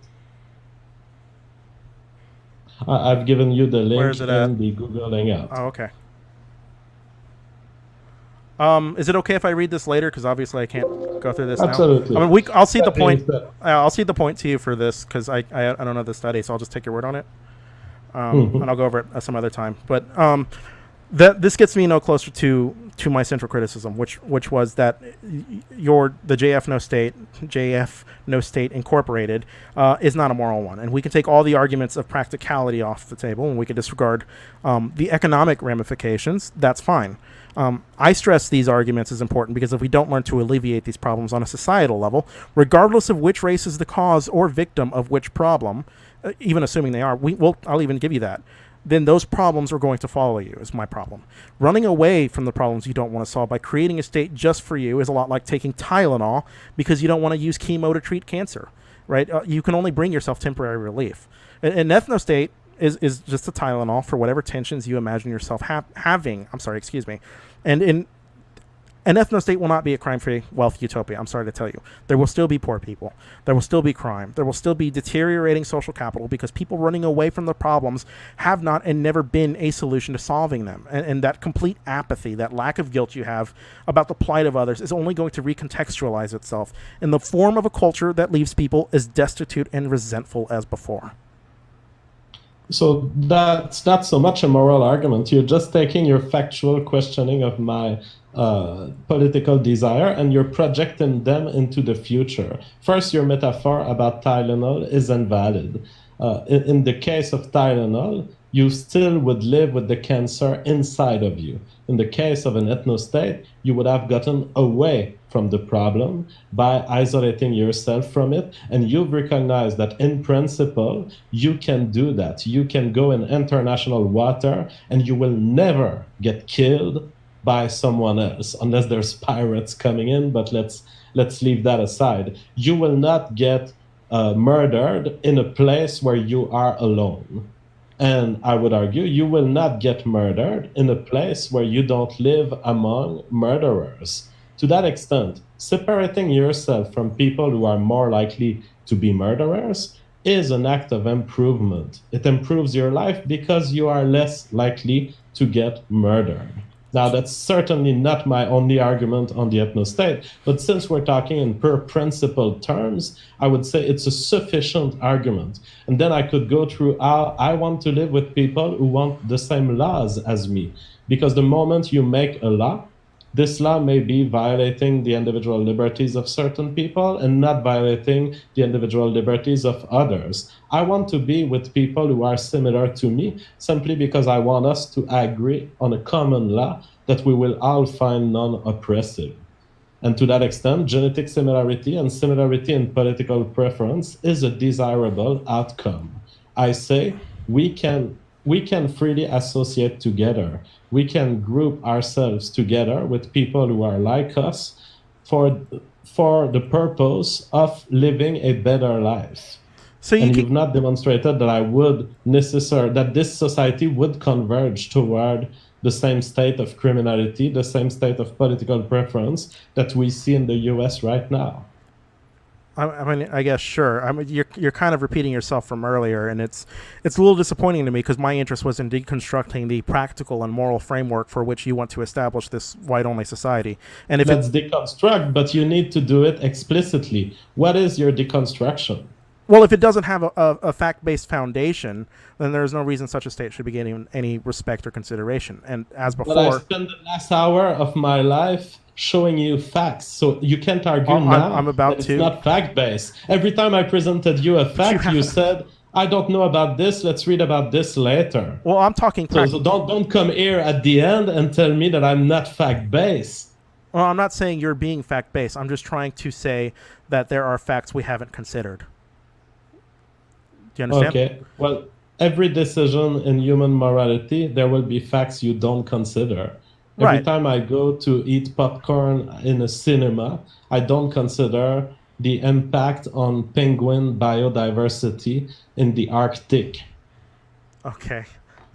I've given you the Where link is it in at? the Google Hangout. Oh, okay. Is it okay if I read this later? Because obviously I can't go through this Absolutely. now. I mean, I'll see the That being point. said- I'll see the point to you for this because I don't know the study, so I'll just take your word on it. And I'll go over it some other time. But this gets me no closer to my central criticism, which was that the JF No State Incorporated is not a moral one, and we can take all the arguments of practicality off the table, and we can disregard the economic ramifications. That's fine. I stress these arguments as important because if we don't learn to alleviate these problems on a societal level, regardless of which race is the cause or victim of which problem, even assuming they are, I'll even give you that, then those problems are going to follow you, is my problem. Running away from the problems you don't want to solve by creating a state just for you is a lot like taking Tylenol because you don't want to use chemo to treat cancer, right? You can only bring yourself temporary relief. An ethnostate is just a Tylenol for whatever tensions you imagine yourself having. And an ethnostate will not be a crime-free wealth utopia. I'm sorry to tell you. There will still be poor people. There will still be crime. There will still be deteriorating social capital because people running away from the problems have not and never been a solution to solving them. And that complete apathy, that lack of guilt you have about the plight of others is only going to recontextualize itself in the form of a culture that leaves people as destitute and resentful as before. So that's not so much a moral argument. You're just taking your factual questioning of my political desire and you're projecting them into the future. First, your metaphor about Tylenol is invalid. In the case of Tylenol, you still would live with the cancer inside of you. In the case of an ethnostate, you would have gotten away from the problem by isolating yourself from it, and you've recognized that in principle, you can do that. You can go in international water and you will never get killed by someone else, unless there's pirates coming in, but let's leave that aside. You will not get murdered in a place where you are alone. And I would argue you will not get murdered in a place where you don't live among murderers. To that extent, separating yourself from people who are more likely to be murderers is an act of improvement. It improves your life because you are less likely to get murdered. Now, that's certainly not my only argument on the ethnostate, but since we're talking in per principle terms, I would say it's a sufficient argument. And then I could go through how I want to live with people who want the same laws as me. Because the moment you make a law, this law may be violating the individual liberties of certain people and not violating the individual liberties of others. I want to be with people who are similar to me simply because I want us to agree on a common law that we will all find non-oppressive. And to that extent, genetic similarity and similarity in political preference is a desirable outcome. I say we can freely associate together. We can group ourselves together with people who are like us for the purpose of living a better life. So you've not demonstrated that that this society would converge toward the same state of criminality, the same state of political preference that we see in the US right now. I mean, I guess sure. I mean, you're kind of repeating yourself from earlier, and it's a little disappointing to me because my interest was in deconstructing the practical and moral framework for which you want to establish this white-only society. And if let's deconstruct, but you need to do it explicitly. What is your deconstruction? Well, if it doesn't have a fact-based foundation, then there's no reason such a state should be getting any respect or consideration. And as before, but I spent the last hour of my life showing you facts, so you can't argue now I'm about that to. It's not fact-based. Every time I presented you a fact, you said, I don't know about this, let's read about this later. Well, I'm talking... So don't come here at the end and tell me that I'm not fact-based. Well, I'm not saying you're being fact-based. I'm just trying to say that there are facts we haven't considered. Do you understand? Okay. Well, every decision in human morality, there will be facts you don't consider. Every time I go to eat popcorn in a cinema, I don't consider the impact on penguin biodiversity in the Arctic. Okay.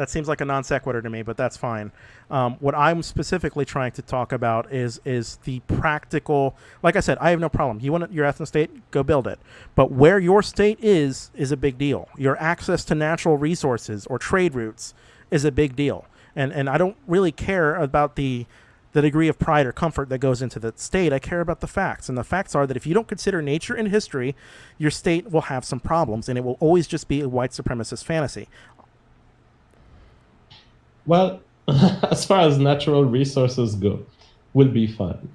That seems like a non sequitur to me, but that's fine. What I'm specifically trying to talk about is the practical. Like I said, I have no problem. You want your ethnostate, go build it. But where your state is a big deal. Your access to natural resources or trade routes is a big deal. And I don't really care about the degree of pride or comfort that goes into the state. I care about the facts. And the facts are that if you don't consider nature and history, your state will have some problems, and it will always just be a white supremacist fantasy. Well, as far as natural resources go, we'll be fine.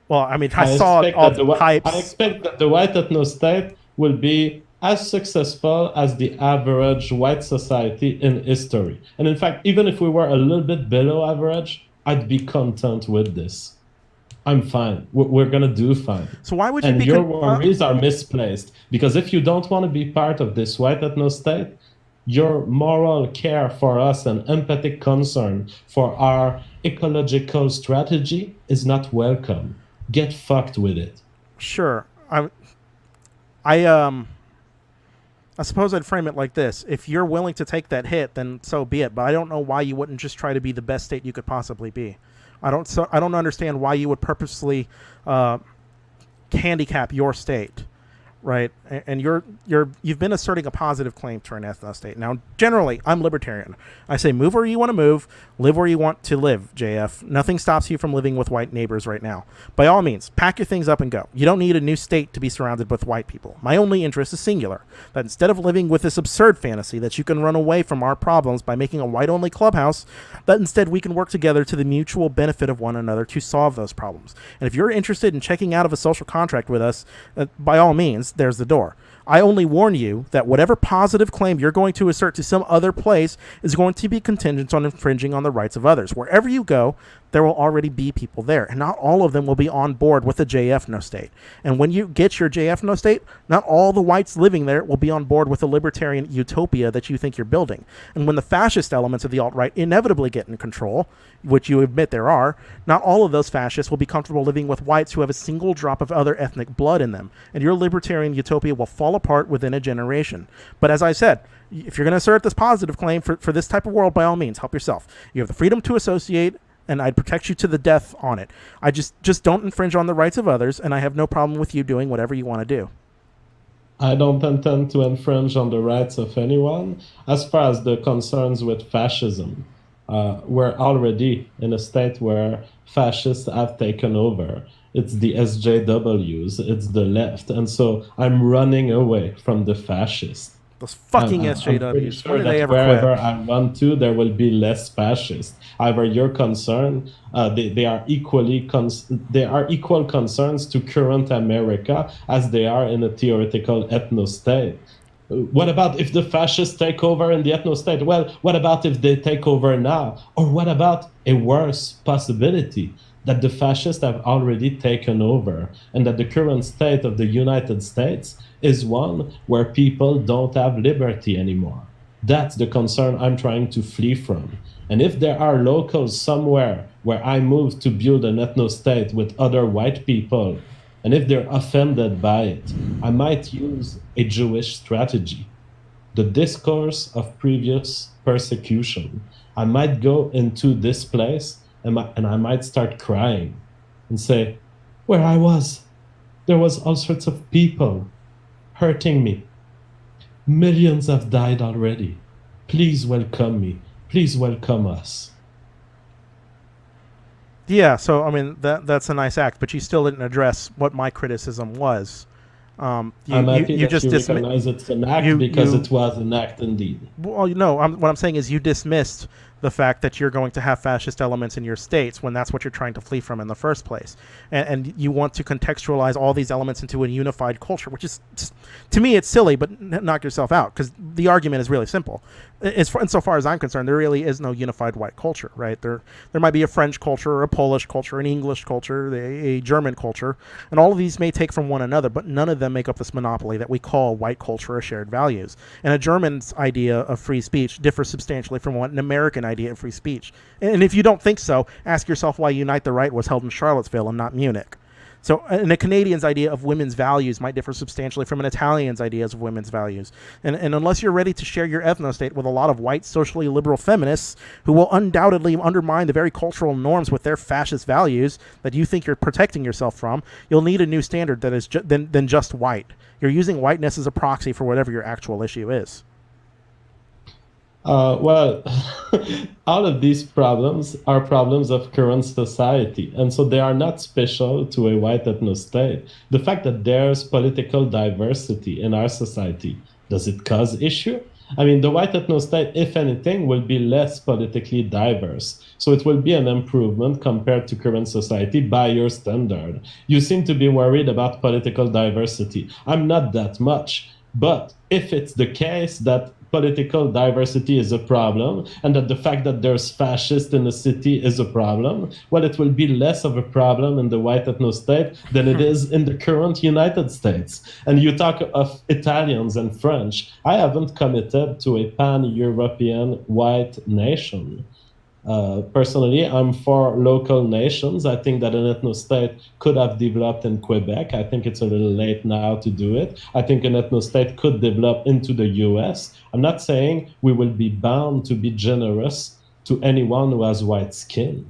Well, I mean, I saw all the hypes. I expect that the white ethnostate will be as successful as the average white society in history. And in fact, even if we were a little bit below average, I'd be content with this. I'm fine. We're going to do fine. So why would you and be... your worries are misplaced. Because if you don't want to be part of this white ethnostate, your moral care for us and empathic concern for our ecological strategy is not welcome. Get fucked with it. Sure. I suppose I'd frame it like this. If you're willing to take that hit, then so be it. But I don't know why you wouldn't just try to be the best state you could possibly be. I don't understand why you would purposely handicap your state, right? And you've been asserting a positive claim to an ethnostate. Now, generally, I'm libertarian. I say move where you want to move, live where you want to live, JF. Nothing stops you from living with white neighbors right now. By all means, pack your things up and go. You don't need a new state to be surrounded with white people. My only interest is singular, that instead of living with this absurd fantasy that you can run away from our problems by making a white-only clubhouse, that instead we can work together to the mutual benefit of one another to solve those problems. And if you're interested in checking out of a social contract with us, by all means, there's the door. I only warn you that whatever positive claim you're going to assert to some other place is going to be contingent on infringing on the rights of others. Wherever you go, there will already be people there, and not all of them will be on board with the JF-No-State. And when you get your JF-No-State, not all the whites living there will be on board with the libertarian utopia that you think you're building. And when the fascist elements of the alt-right inevitably get in control, which you admit there are, not all of those fascists will be comfortable living with whites who have a single drop of other ethnic blood in them, and your libertarian utopia will fall apart within a generation. But as I said, if you're going to assert this positive claim for this type of world, by all means, help yourself. You have the freedom to associate, and I'd protect you to the death on it. I just don't infringe on the rights of others, and I have no problem with you doing whatever you want to do. I don't intend to infringe on the rights of anyone. As far as the concerns with fascism, we're already in a state where fascists have taken over. It's the SJWs, it's the left, and so I'm running away from the fascists. Those fucking SJWs. When do they ever quit? Wherever I run to, there will be less fascists. However, your concern, they are equal concerns to current America as they are in a theoretical ethnostate. What about if the fascists take over in the ethnostate? Well, what about if they take over now? Or what about a worse possibility? That the fascists have already taken over, and that the current state of the United States is one where people don't have liberty anymore. That's the concern I'm trying to flee from. And if there are locals somewhere where I move to build an ethnostate with other white people, and if they're offended by it, I might use a Jewish strategy. The discourse of previous persecution. I might go into this place and I might start crying and say, where I was, there was all sorts of people hurting me. Millions have died already. Please welcome me. Please welcome us. Yeah, so, I mean, that's a nice act, but you still didn't address what my criticism was. I'm happy you that just you recognize it's an act because it was an act indeed. Well, no, what I'm saying is you dismissed the fact that you're going to have fascist elements in your states when that's what you're trying to flee from in the first place. And you want to contextualize all these elements into a unified culture, which is, to me, it's silly, but knock yourself out, because the argument is really simple. Insofar as I'm concerned, there really is no unified white culture, right? There might be a French culture, or a Polish culture, an English culture, a German culture, and all of these may take from one another, but none of them make up this monopoly that we call white culture or shared values. And a German's idea of free speech differs substantially from what an American idea of free speech. And if you don't think so, ask yourself why Unite the Right was held in Charlottesville and not Munich. So, and a Canadian's idea of women's values might differ substantially from an Italian's ideas of women's values. And unless you're ready to share your ethnostate with a lot of white, socially liberal feminists who will undoubtedly undermine the very cultural norms with their fascist values that you think you're protecting yourself from, you'll need a new standard that is than just white. You're using whiteness as a proxy for whatever your actual issue is. Well, all of these problems are problems of current society, and so they are not special to a white ethnostate. The fact that there's political diversity in our society, does it cause issue? I mean, the white ethnostate, if anything, will be less politically diverse. So it will be an improvement compared to current society by your standard. You seem to be worried about political diversity. I'm not that much. But if it's the case that political diversity is a problem and that the fact that there's fascists in the city is a problem, well, it will be less of a problem in the white ethnostate than it is in the current United States. And you talk of Italians and French. I haven't committed to a pan-European white nation. Personally, I'm for local nations. I think that an ethnostate could have developed in Quebec. I think it's a little late now to do it. I think an ethnostate could develop into the US. I'm not saying we will be bound to be generous to anyone who has white skin.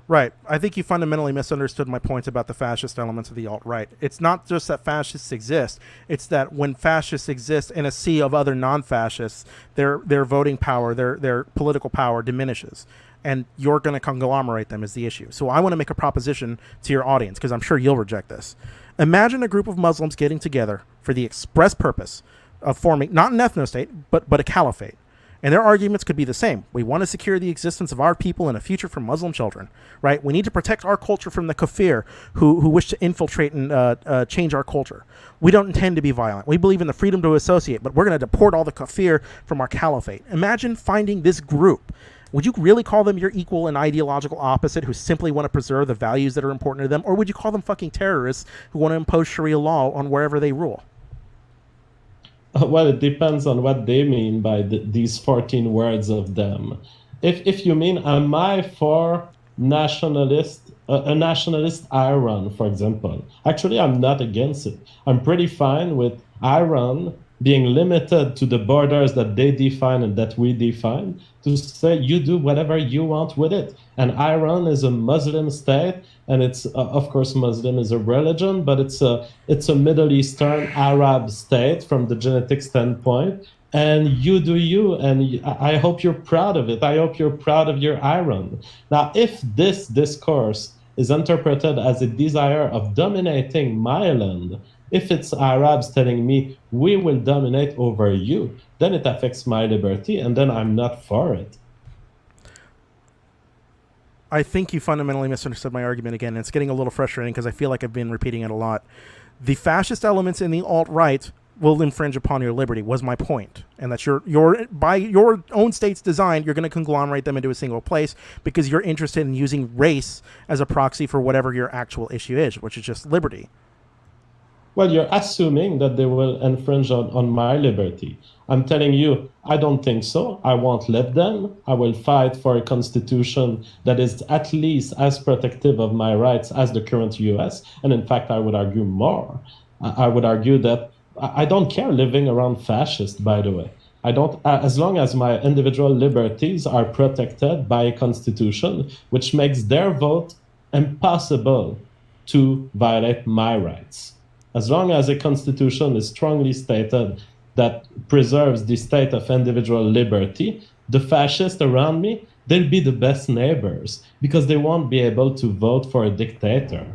Right. I think you fundamentally misunderstood my point about the fascist elements of the alt-right. It's not just that fascists exist. It's that when fascists exist in a sea of other non-fascists, their voting power, their political power diminishes. And you're going to conglomerate them is the issue. So I want to make a proposition to your audience, because I'm sure you'll reject this. Imagine a group of Muslims getting together for the express purpose of forming not an ethnostate, but a caliphate. And their arguments could be the same. We want to secure the existence of our people and a future for Muslim children, right? We need to protect our culture from the kafir who wish to infiltrate and change our culture. We don't intend to be violent. We believe in the freedom to associate, but we're going to deport all the kafir from our caliphate. Imagine finding this group. Would you really call them your equal and ideological opposite who simply want to preserve the values that are important to them? Or would you call them fucking terrorists who want to impose Sharia law on wherever they rule? Well, it depends on what they mean by these 14 words of them. If you mean, am I for nationalist, a nationalist Iran, for example? Actually, I'm not against it. I'm pretty fine with Iran being limited to the borders that they define and that we define, to say you do whatever you want with it. And Iran is a Muslim state, and it's of course Muslim is a religion, but it's a Middle Eastern Arab state from the genetic standpoint. And you do you, and I hope you're proud of it. I hope you're proud of your Iran. Now, if this discourse is interpreted as a desire of dominating my land, if it's Arabs telling me we will dominate over you, then it affects my liberty, and then I'm not for it. I think you fundamentally misunderstood my argument again. And it's getting a little frustrating because I feel like I've been repeating it a lot. The fascist elements in the alt-right will infringe upon your liberty, was my point. And that you're by your own state's design, you're going to conglomerate them into a single place because you're interested in using race as a proxy for whatever your actual issue is, which is just liberty. Well, you're assuming that they will infringe on my liberty. I'm telling you, I don't think so. I won't let them. I will fight for a constitution that is at least as protective of my rights as the current US. And in fact, I would argue more. I would argue that I don't care living around fascists, by the way. I don't, as long as my individual liberties are protected by a constitution, which makes their vote impossible to violate my rights. As long as a constitution is strongly stated that preserves the state of individual liberty, the fascists around me, they'll be the best neighbors because they won't be able to vote for a dictator.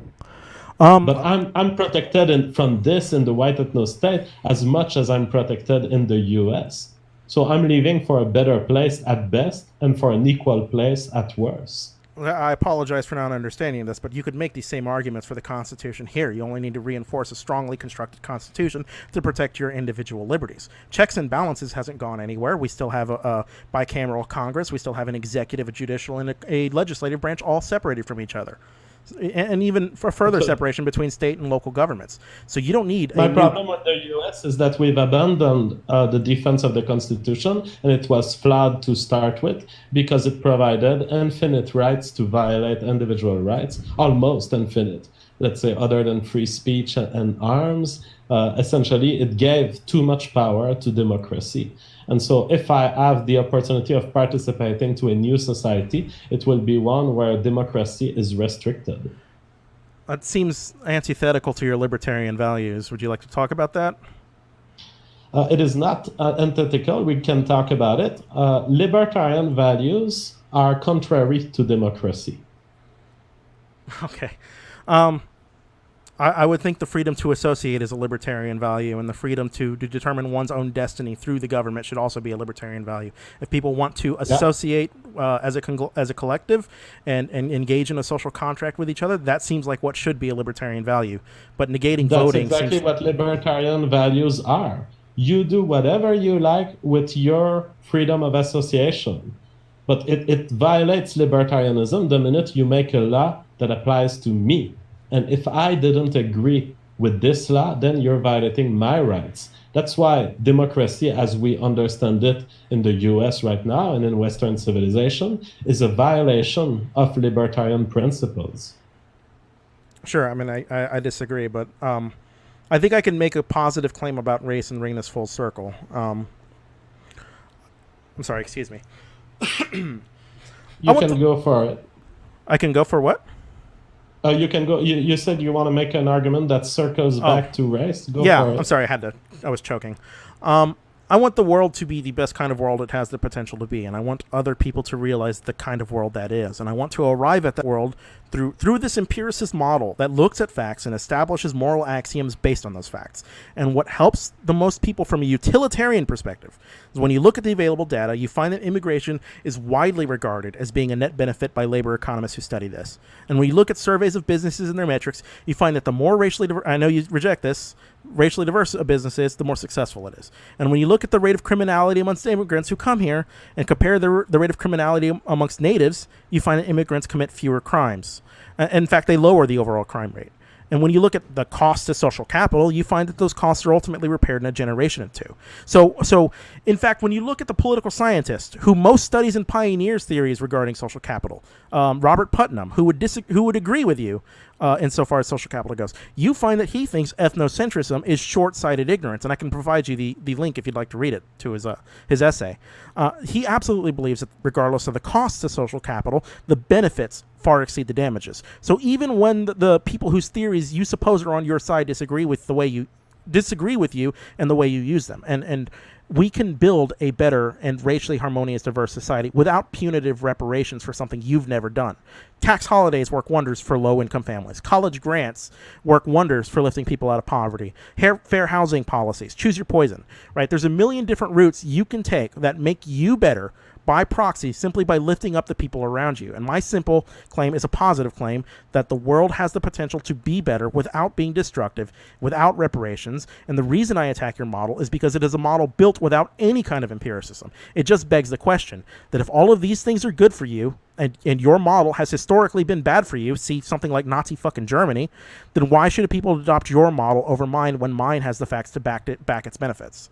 But I'm protected from this in the white ethnostate as much as I'm protected in the US. So I'm leaving for a better place at best and for an equal place at worst. I apologize for not understanding this, but you could make these same arguments for the Constitution here. You only need to reinforce a strongly constructed Constitution to protect your individual liberties. Checks and balances hasn't gone anywhere. We still have a bicameral Congress. We still have an executive, a judicial, and a legislative branch all separated from each other. And even for further separation between state and local governments. So you don't need... My problem with the US is that we've abandoned the defense of the Constitution, and it was flawed to start with because it provided infinite rights to violate individual rights, almost infinite. let's say, other than free speech and arms, essentially it gave too much power to democracy. And so if I have the opportunity of participating to a new society, it will be one where democracy is restricted. That seems antithetical to your libertarian values. Would you like to talk about that? It is not antithetical. We can talk about it. Libertarian values are contrary to democracy. Okay. I would think the freedom to associate is a libertarian value, and the freedom to determine one's own destiny through the government should also be a libertarian value. If people want to associate as a collective and engage in a social contract with each other, that seems like what should be a libertarian value. But negating voting That's exactly what libertarian values are. You do whatever you like with your freedom of association. But it violates libertarianism the minute you make a law that applies to me. And if I didn't agree with this law, then you're violating my rights. That's why democracy, as we understand it in the US right now and in Western civilization, is a violation of libertarian principles. Sure, I mean, I disagree, but I think I can make a positive claim about race and bring this full circle. I'm sorry, excuse me. You can go for it. I can go for what? You can go. You said you want to make an argument that circles back to race. Go for it. I'm sorry. I was choking. I want the world to be the best kind of world it has the potential to be, and I want other people to realize the kind of world that is, and I want to arrive at that world through this empiricist model that looks at facts and establishes moral axioms based on those facts. And what helps the most people from a utilitarian perspective is when you look at the available data, you find that immigration is widely regarded as being a net benefit by labor economists who study this. And when you look at surveys of businesses and their metrics, you find that the more racially diverse, I know you reject this, racially diverse a business is, the more successful it is. And when you look at the rate of criminality amongst immigrants who come here and compare the rate of criminality amongst natives, you find that immigrants commit fewer crimes. In fact, they lower the overall crime rate. And when you look at the cost to social capital, you find that those costs are ultimately repaired in a generation or two. So in fact, when you look at the political scientist who most studies and pioneers theories regarding social capital, Robert Putnam, who would agree with you insofar as social capital goes, you find that he thinks ethnocentrism is short-sighted ignorance. And I can provide you the link if you'd like to read it to his essay. He absolutely believes that regardless of the costs to social capital, the benefits far exceed the damages. So even when the people whose theories you suppose are on your side disagree with you and the way you use them, and we can build a better and racially harmonious, diverse society without punitive reparations for something you've never done. Tax holidays work wonders for low-income families. College grants work wonders for lifting people out of poverty. Fair housing policies. Choose your poison, right? There's a million different routes you can take that make you better by proxy, simply by lifting up the people around you. And my simple claim is a positive claim that the world has the potential to be better without being destructive, without reparations. And the reason I attack your model is because it is a model built without any kind of empiricism. It just begs the question that if all of these things are good for you, and your model has historically been bad for you, see something like Nazi fucking Germany, then why should people adopt your model over mine when mine has the facts to back its benefits?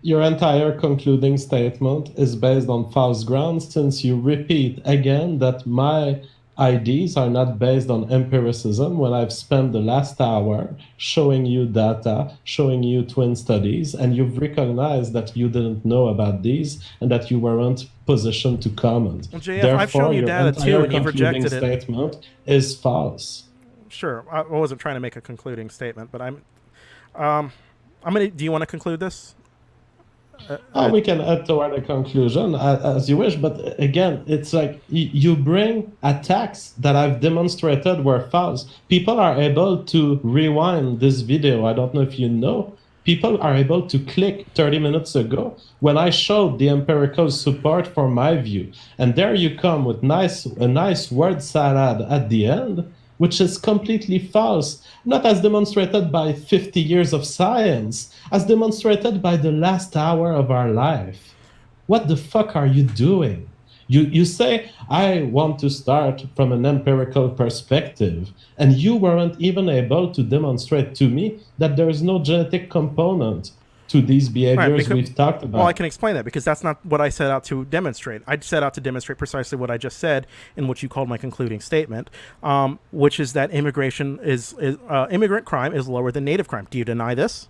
Your entire concluding statement is based on false grounds, since you repeat again that my ideas are not based on empiricism when I've spent the last hour showing you data, showing you twin studies, and you've recognized that you didn't know about these and that you weren't positioned to comment. Well, JF, I've shown you data too, and you've rejected it. Your statement is false. Sure, I wasn't trying to make a concluding statement, but I'm gonna. Do you want to conclude this? We can add toward a conclusion as you wish, but again, it's like you bring attacks that I've demonstrated were false. People are able to rewind this video. I don't know if you know. People are able to click 30 minutes ago when I showed the empirical support for my view. And there you come with a nice word salad at the end, which is completely false, not as demonstrated by 50 years of science, as demonstrated by the last hour of our life. What the fuck are you doing? You say, I want to start from an empirical perspective, and you weren't even able to demonstrate to me that there is no genetic component. to these Right, behaviors because, we've talked about. well, I can explain that because that's not what I set out to demonstrate. I set out to demonstrate precisely what I just said in what you called my concluding statement, which is that immigrant crime is lower than native crime. Do you deny this?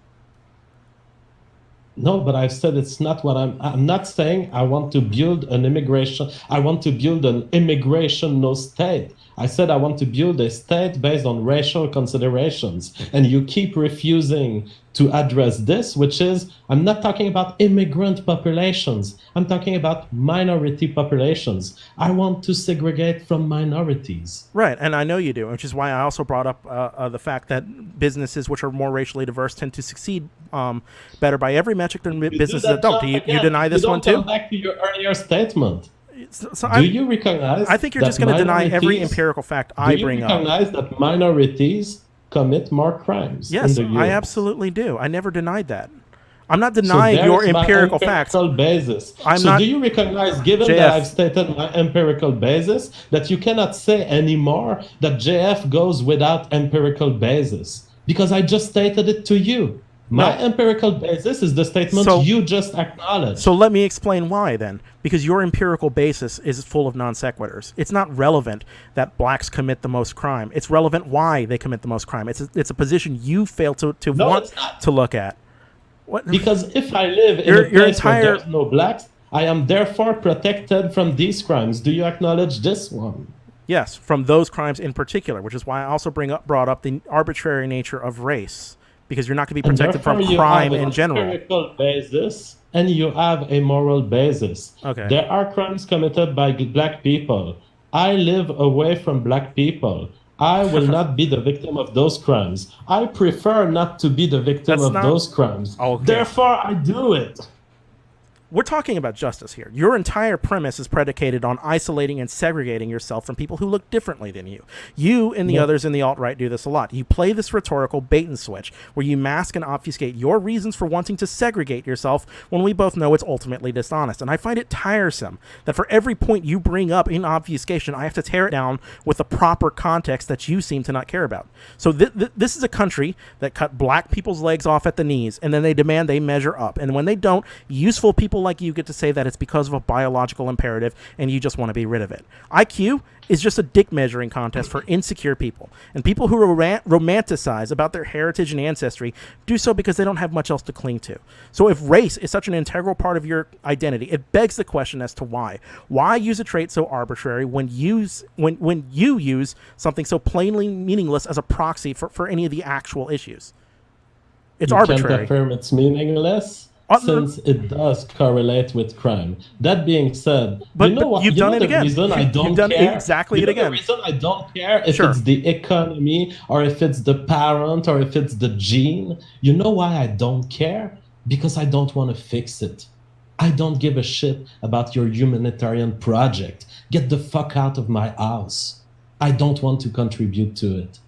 No, but I've said it's not what I'm not saying I want to build an immigration no state. I said I want to build a state based on racial considerations. And you keep refusing to address this, which is, I'm not talking about immigrant populations. I'm talking about minority populations. I want to segregate from minorities. Right, and I know you do, which is why I also brought up the fact that businesses which are more racially diverse tend to succeed better by every metric than businesses that don't. Do you deny this one too? Come back to your earlier statement. So do you recognize? I think you're just going to deny every empirical fact I bring up. Do you recognize that minorities commit more crimes? Yes, I absolutely do. I never denied that. I'm not denying your empirical facts. Basis. Do you recognize, given that I've stated my empirical basis, that you cannot say anymore that JF goes without empirical basis? Because I just stated it to you. My empirical basis is the statement you just acknowledged. So let me explain why then. Because your empirical basis is full of non sequiturs. It's not relevant that blacks commit the most crime. It's relevant why they commit the most crime. It's a position you fail to want to look at. What? Because if I live in a place where there's no blacks, I am therefore protected from these crimes. Do you acknowledge this one? Yes, from those crimes in particular, which is why I also brought up the arbitrary nature of race. Because you're not going to be protected from crime in general. You have an empirical basis and you have a moral basis. Okay. There are crimes committed by black people. I live away from black people. I will not be the victim of those crimes. I prefer not to be the victim of those crimes. Okay. Therefore, I do it. We're talking about justice here. Your entire premise is predicated on isolating and segregating yourself from people who look differently than you. You and the others in the alt-right do this a lot. You play this rhetorical bait and switch where you mask and obfuscate your reasons for wanting to segregate yourself when we both know it's ultimately dishonest. And I find it tiresome that for every point you bring up in obfuscation, I have to tear it down with the proper context that you seem to not care about. So this is a country that cut black people's legs off at the knees, and then they demand they measure up. And when they don't, useful people like you get to say that it's because of a biological imperative and you just want to be rid of it. IQ is just a dick measuring contest for insecure people. And people who romanticize about their heritage and ancestry do so because they don't have much else to cling to. So if race is such an integral part of your identity, it begs the question as to why. Why use a trait so arbitrary when you use something so plainly meaningless as a proxy for any of the actual issues? It's arbitrary. You can't affirm it's meaningless? Since it does correlate with crime. That being said, but, you know what? You've done it again. Reason I don't You've done care? exactly it again. The reason I don't care if it's the economy or if it's the parent or if it's the gene. You know why I don't care? Because I don't want to fix it. I don't give a shit about your humanitarian project. Get the fuck out of my house. I don't want to contribute to it.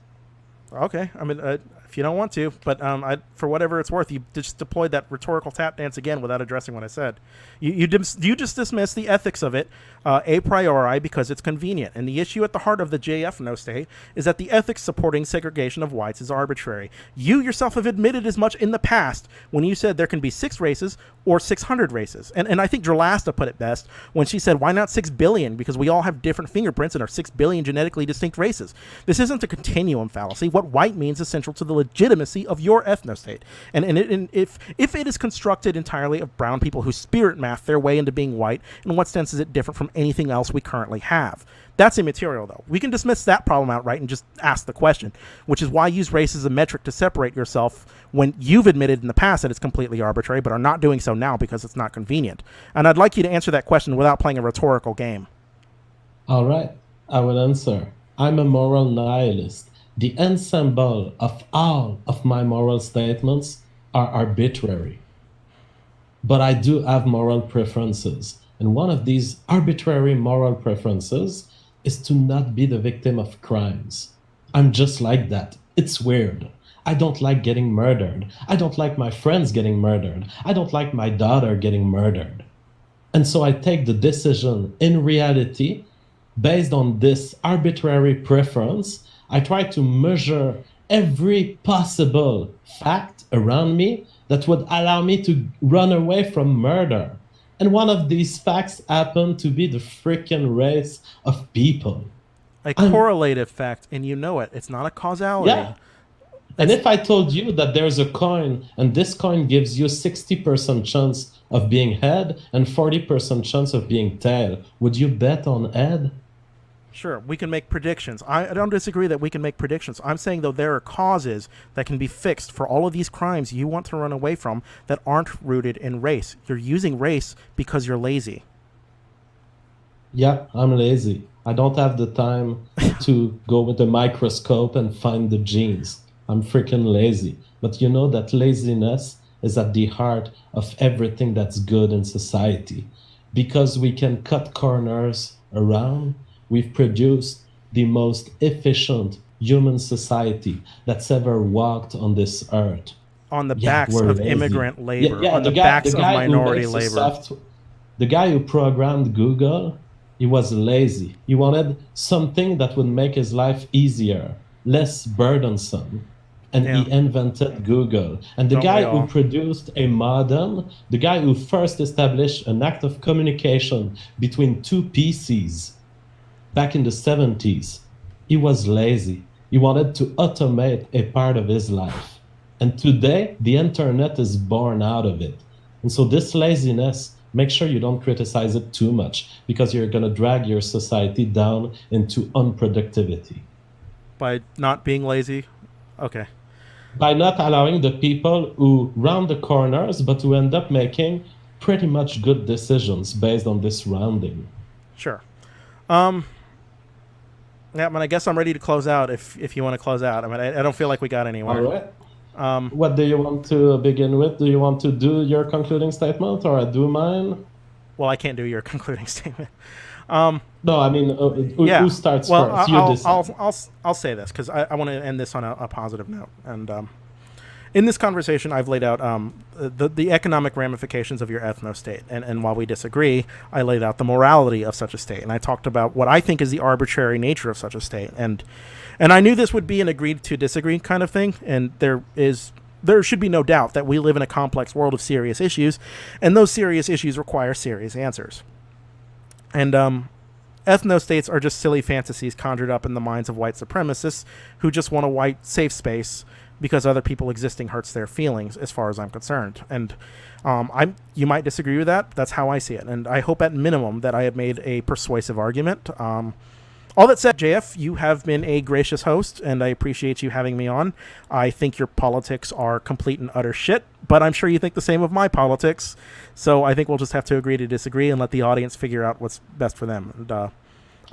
Okay, I mean, if you don't want to, but for whatever it's worth, you just deployed that rhetorical tap dance again without addressing what I said. You just dismiss the ethics of it a priori because it's convenient. And the issue at the heart of the Ethnostate is that the ethics supporting segregation of whites is arbitrary. You yourself have admitted as much in the past when you said there can be 6 races or 600 races. And I think Drolasta put it best when she said, why not 6 billion? Because we all have different fingerprints and are 6 billion genetically distinct races. This isn't a continuum fallacy. What white means is central to the legitimacy of your ethnostate. And if it is constructed entirely of brown people who spirit math their way into being white, in what sense is it different from anything else we currently have? That's immaterial, though. We can dismiss that problem outright and just ask the question, which is why use race as a metric to separate yourself when you've admitted in the past that it's completely arbitrary, but are not doing so now because it's not convenient. And I'd like you to answer that question without playing a rhetorical game. All right, I will answer. I'm a moral nihilist. The ensemble of all of my moral statements are arbitrary. But I do have moral preferences. And one of these arbitrary moral preferences is to not be the victim of crimes. I'm just like that. It's weird. I don't like getting murdered. I don't like my friends getting murdered. I don't like my daughter getting murdered. And so I take the decision in reality based on this arbitrary preference. I try to measure every possible fact around me that would allow me to run away from murder. And one of these facts happened to be the freaking race of people. A correlative fact, and you know it. It's not a causality. Yeah. And if I told you that there's a coin, and this coin gives you 60% chance of being head and 40% chance of being tail, would you bet on head? Sure, we can make predictions. I don't disagree that we can make predictions. I'm saying, though, there are causes that can be fixed for all of these crimes you want to run away from that aren't rooted in race. You're using race because you're lazy. Yeah, I'm lazy. I don't have the time to go with a microscope and find the genes. I'm freaking lazy. But you know that laziness is at the heart of everything that's good in society. Because we can cut corners around, we've produced the most efficient human society that's ever walked on this earth. On the backs of lazy. Immigrant labor, on the backs of minority labor. The guy who programmed Google, he was lazy. He wanted something that would make his life easier, less burdensome. And he invented Google. And the guy who produced a modem, the guy who first established an act of communication between two PCs back in the 70s, he was lazy. He wanted to automate a part of his life. And today, the internet is born out of it. And so this laziness, make sure you don't criticize it too much, because you're going to drag your society down into unproductivity. By not being lazy? Okay. By not allowing the people who round the corners, but who end up making pretty much good decisions based on this rounding. Sure. Yeah, I guess I'm ready to close out if you want to close out. I mean, I don't feel like we got anywhere. All right. What do you want to begin with? Do you want to do your concluding statement, or I do mine? Well, I can't do your concluding statement. No, I mean, who starts first? You decide. I'll say this because I want to end this on a positive note. And in this conversation, I've laid out the economic ramifications of your ethnostate. And while we disagree, I laid out the morality of such a state. And I talked about what I think is the arbitrary nature of such a state. And I knew this would be an agreed to disagree kind of thing. And there should be no doubt that we live in a complex world of serious issues. And those serious issues require serious answers. And ethnostates are just silly fantasies conjured up in the minds of white supremacists who just want a white safe space because other people existing hurts their feelings, as far as I'm concerned. And you might disagree with that. That's how I see it. And I hope at minimum that I have made a persuasive argument. All that said, JF, you have been a gracious host, and I appreciate you having me on. I think your politics are complete and utter shit, but I'm sure you think the same of my politics. So I think we'll just have to agree to disagree and let the audience figure out what's best for them. And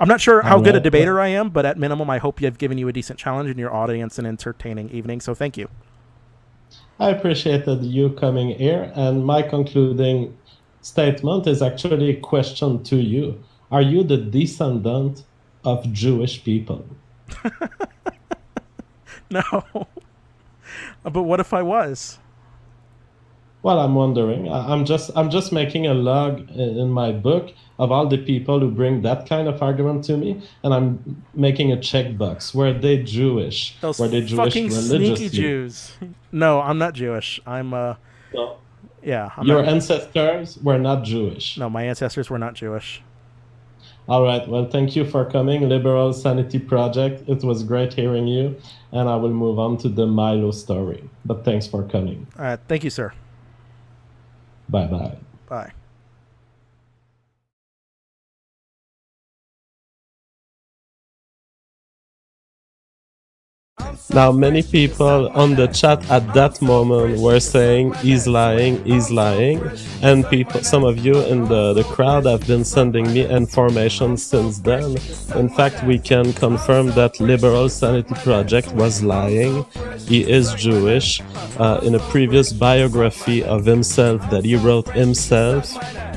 I'm not sure how good a debater I am, but at minimum, I hope I've given you a decent challenge and your audience an entertaining evening. So thank you. I appreciated you coming here, and my concluding statement is actually a question to you. Are you the descendant of Jewish people? No. But what if I was? Well, I'm wondering. I'm just making a log in my book of all the people who bring that kind of argument to me, and I'm making a checkbox. Were they Jewish? Those Were they Jewish fucking religiously? sneaky Jews. No, I'm not Jewish. I'm No. yeah. Your ancestors were not Jewish. No, my ancestors were not Jewish. All right. Well, thank you for coming, Liberal Sanity Project. It was great hearing you, and I will move on to the Milo story. But thanks for coming. All right. Thank you, sir. Bye-bye. Bye. Now, many people on the chat at that moment were saying, he's lying, and some of you in the crowd have been sending me information since then. In fact, we can confirm that Liberal Sanity Project was lying. He is Jewish. In a previous biography of himself that he wrote himself,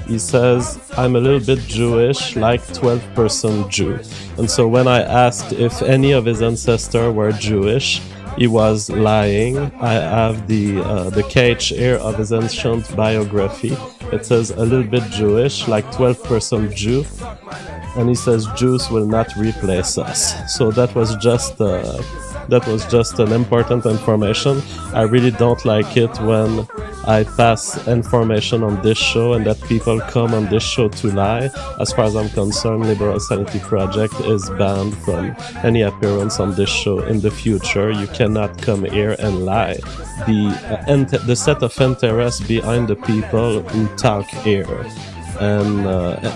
he says, I'm a little bit Jewish, like 12% Jew. And so when I asked if any of his ancestors were Jewish, he was lying. I have the cage here of his ancient biography. It says a little bit Jewish, like 12% Jew. And he says Jews will not replace us. So that was just an important information. I really don't like it when I pass information on this show and that people come on this show to lie. As far as I'm concerned, Liberal Sanity Project is banned from any appearance on this show in the future. You cannot come here and lie. The set of interests behind the people who talk here. And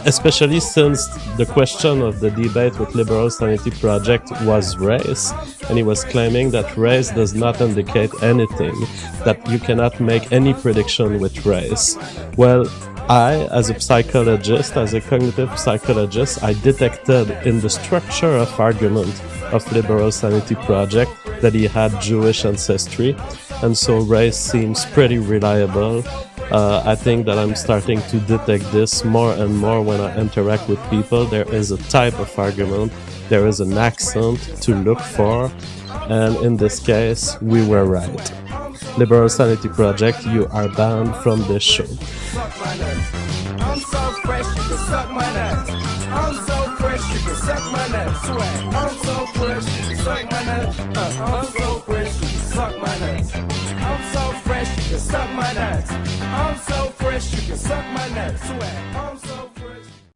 especially since the question of the debate with Liberal Sanity Project was race, and he was claiming that race does not indicate anything, that you cannot make any prediction with race. Well, I, as a psychologist, as a cognitive psychologist, I detected in the structure of argument of Liberal Sanity Project that he had Jewish ancestry, and so race seems pretty reliable. I think that I'm starting to detect this more and more when I interact with people. There is a type of argument, there is an accent to look for, and in this case, we were right. Liberal Sanity Project, you are banned from this show. I'm so fresh, you can suck my nuts. I'm so fresh, you can suck my nuts. Swag. I'm so fresh, you can suck my nuts. I'm so fresh, you can suck my nuts. I'm so fresh, you can suck my nuts. I'm so fresh, you can suck my nuts. Swag. I'm so fresh.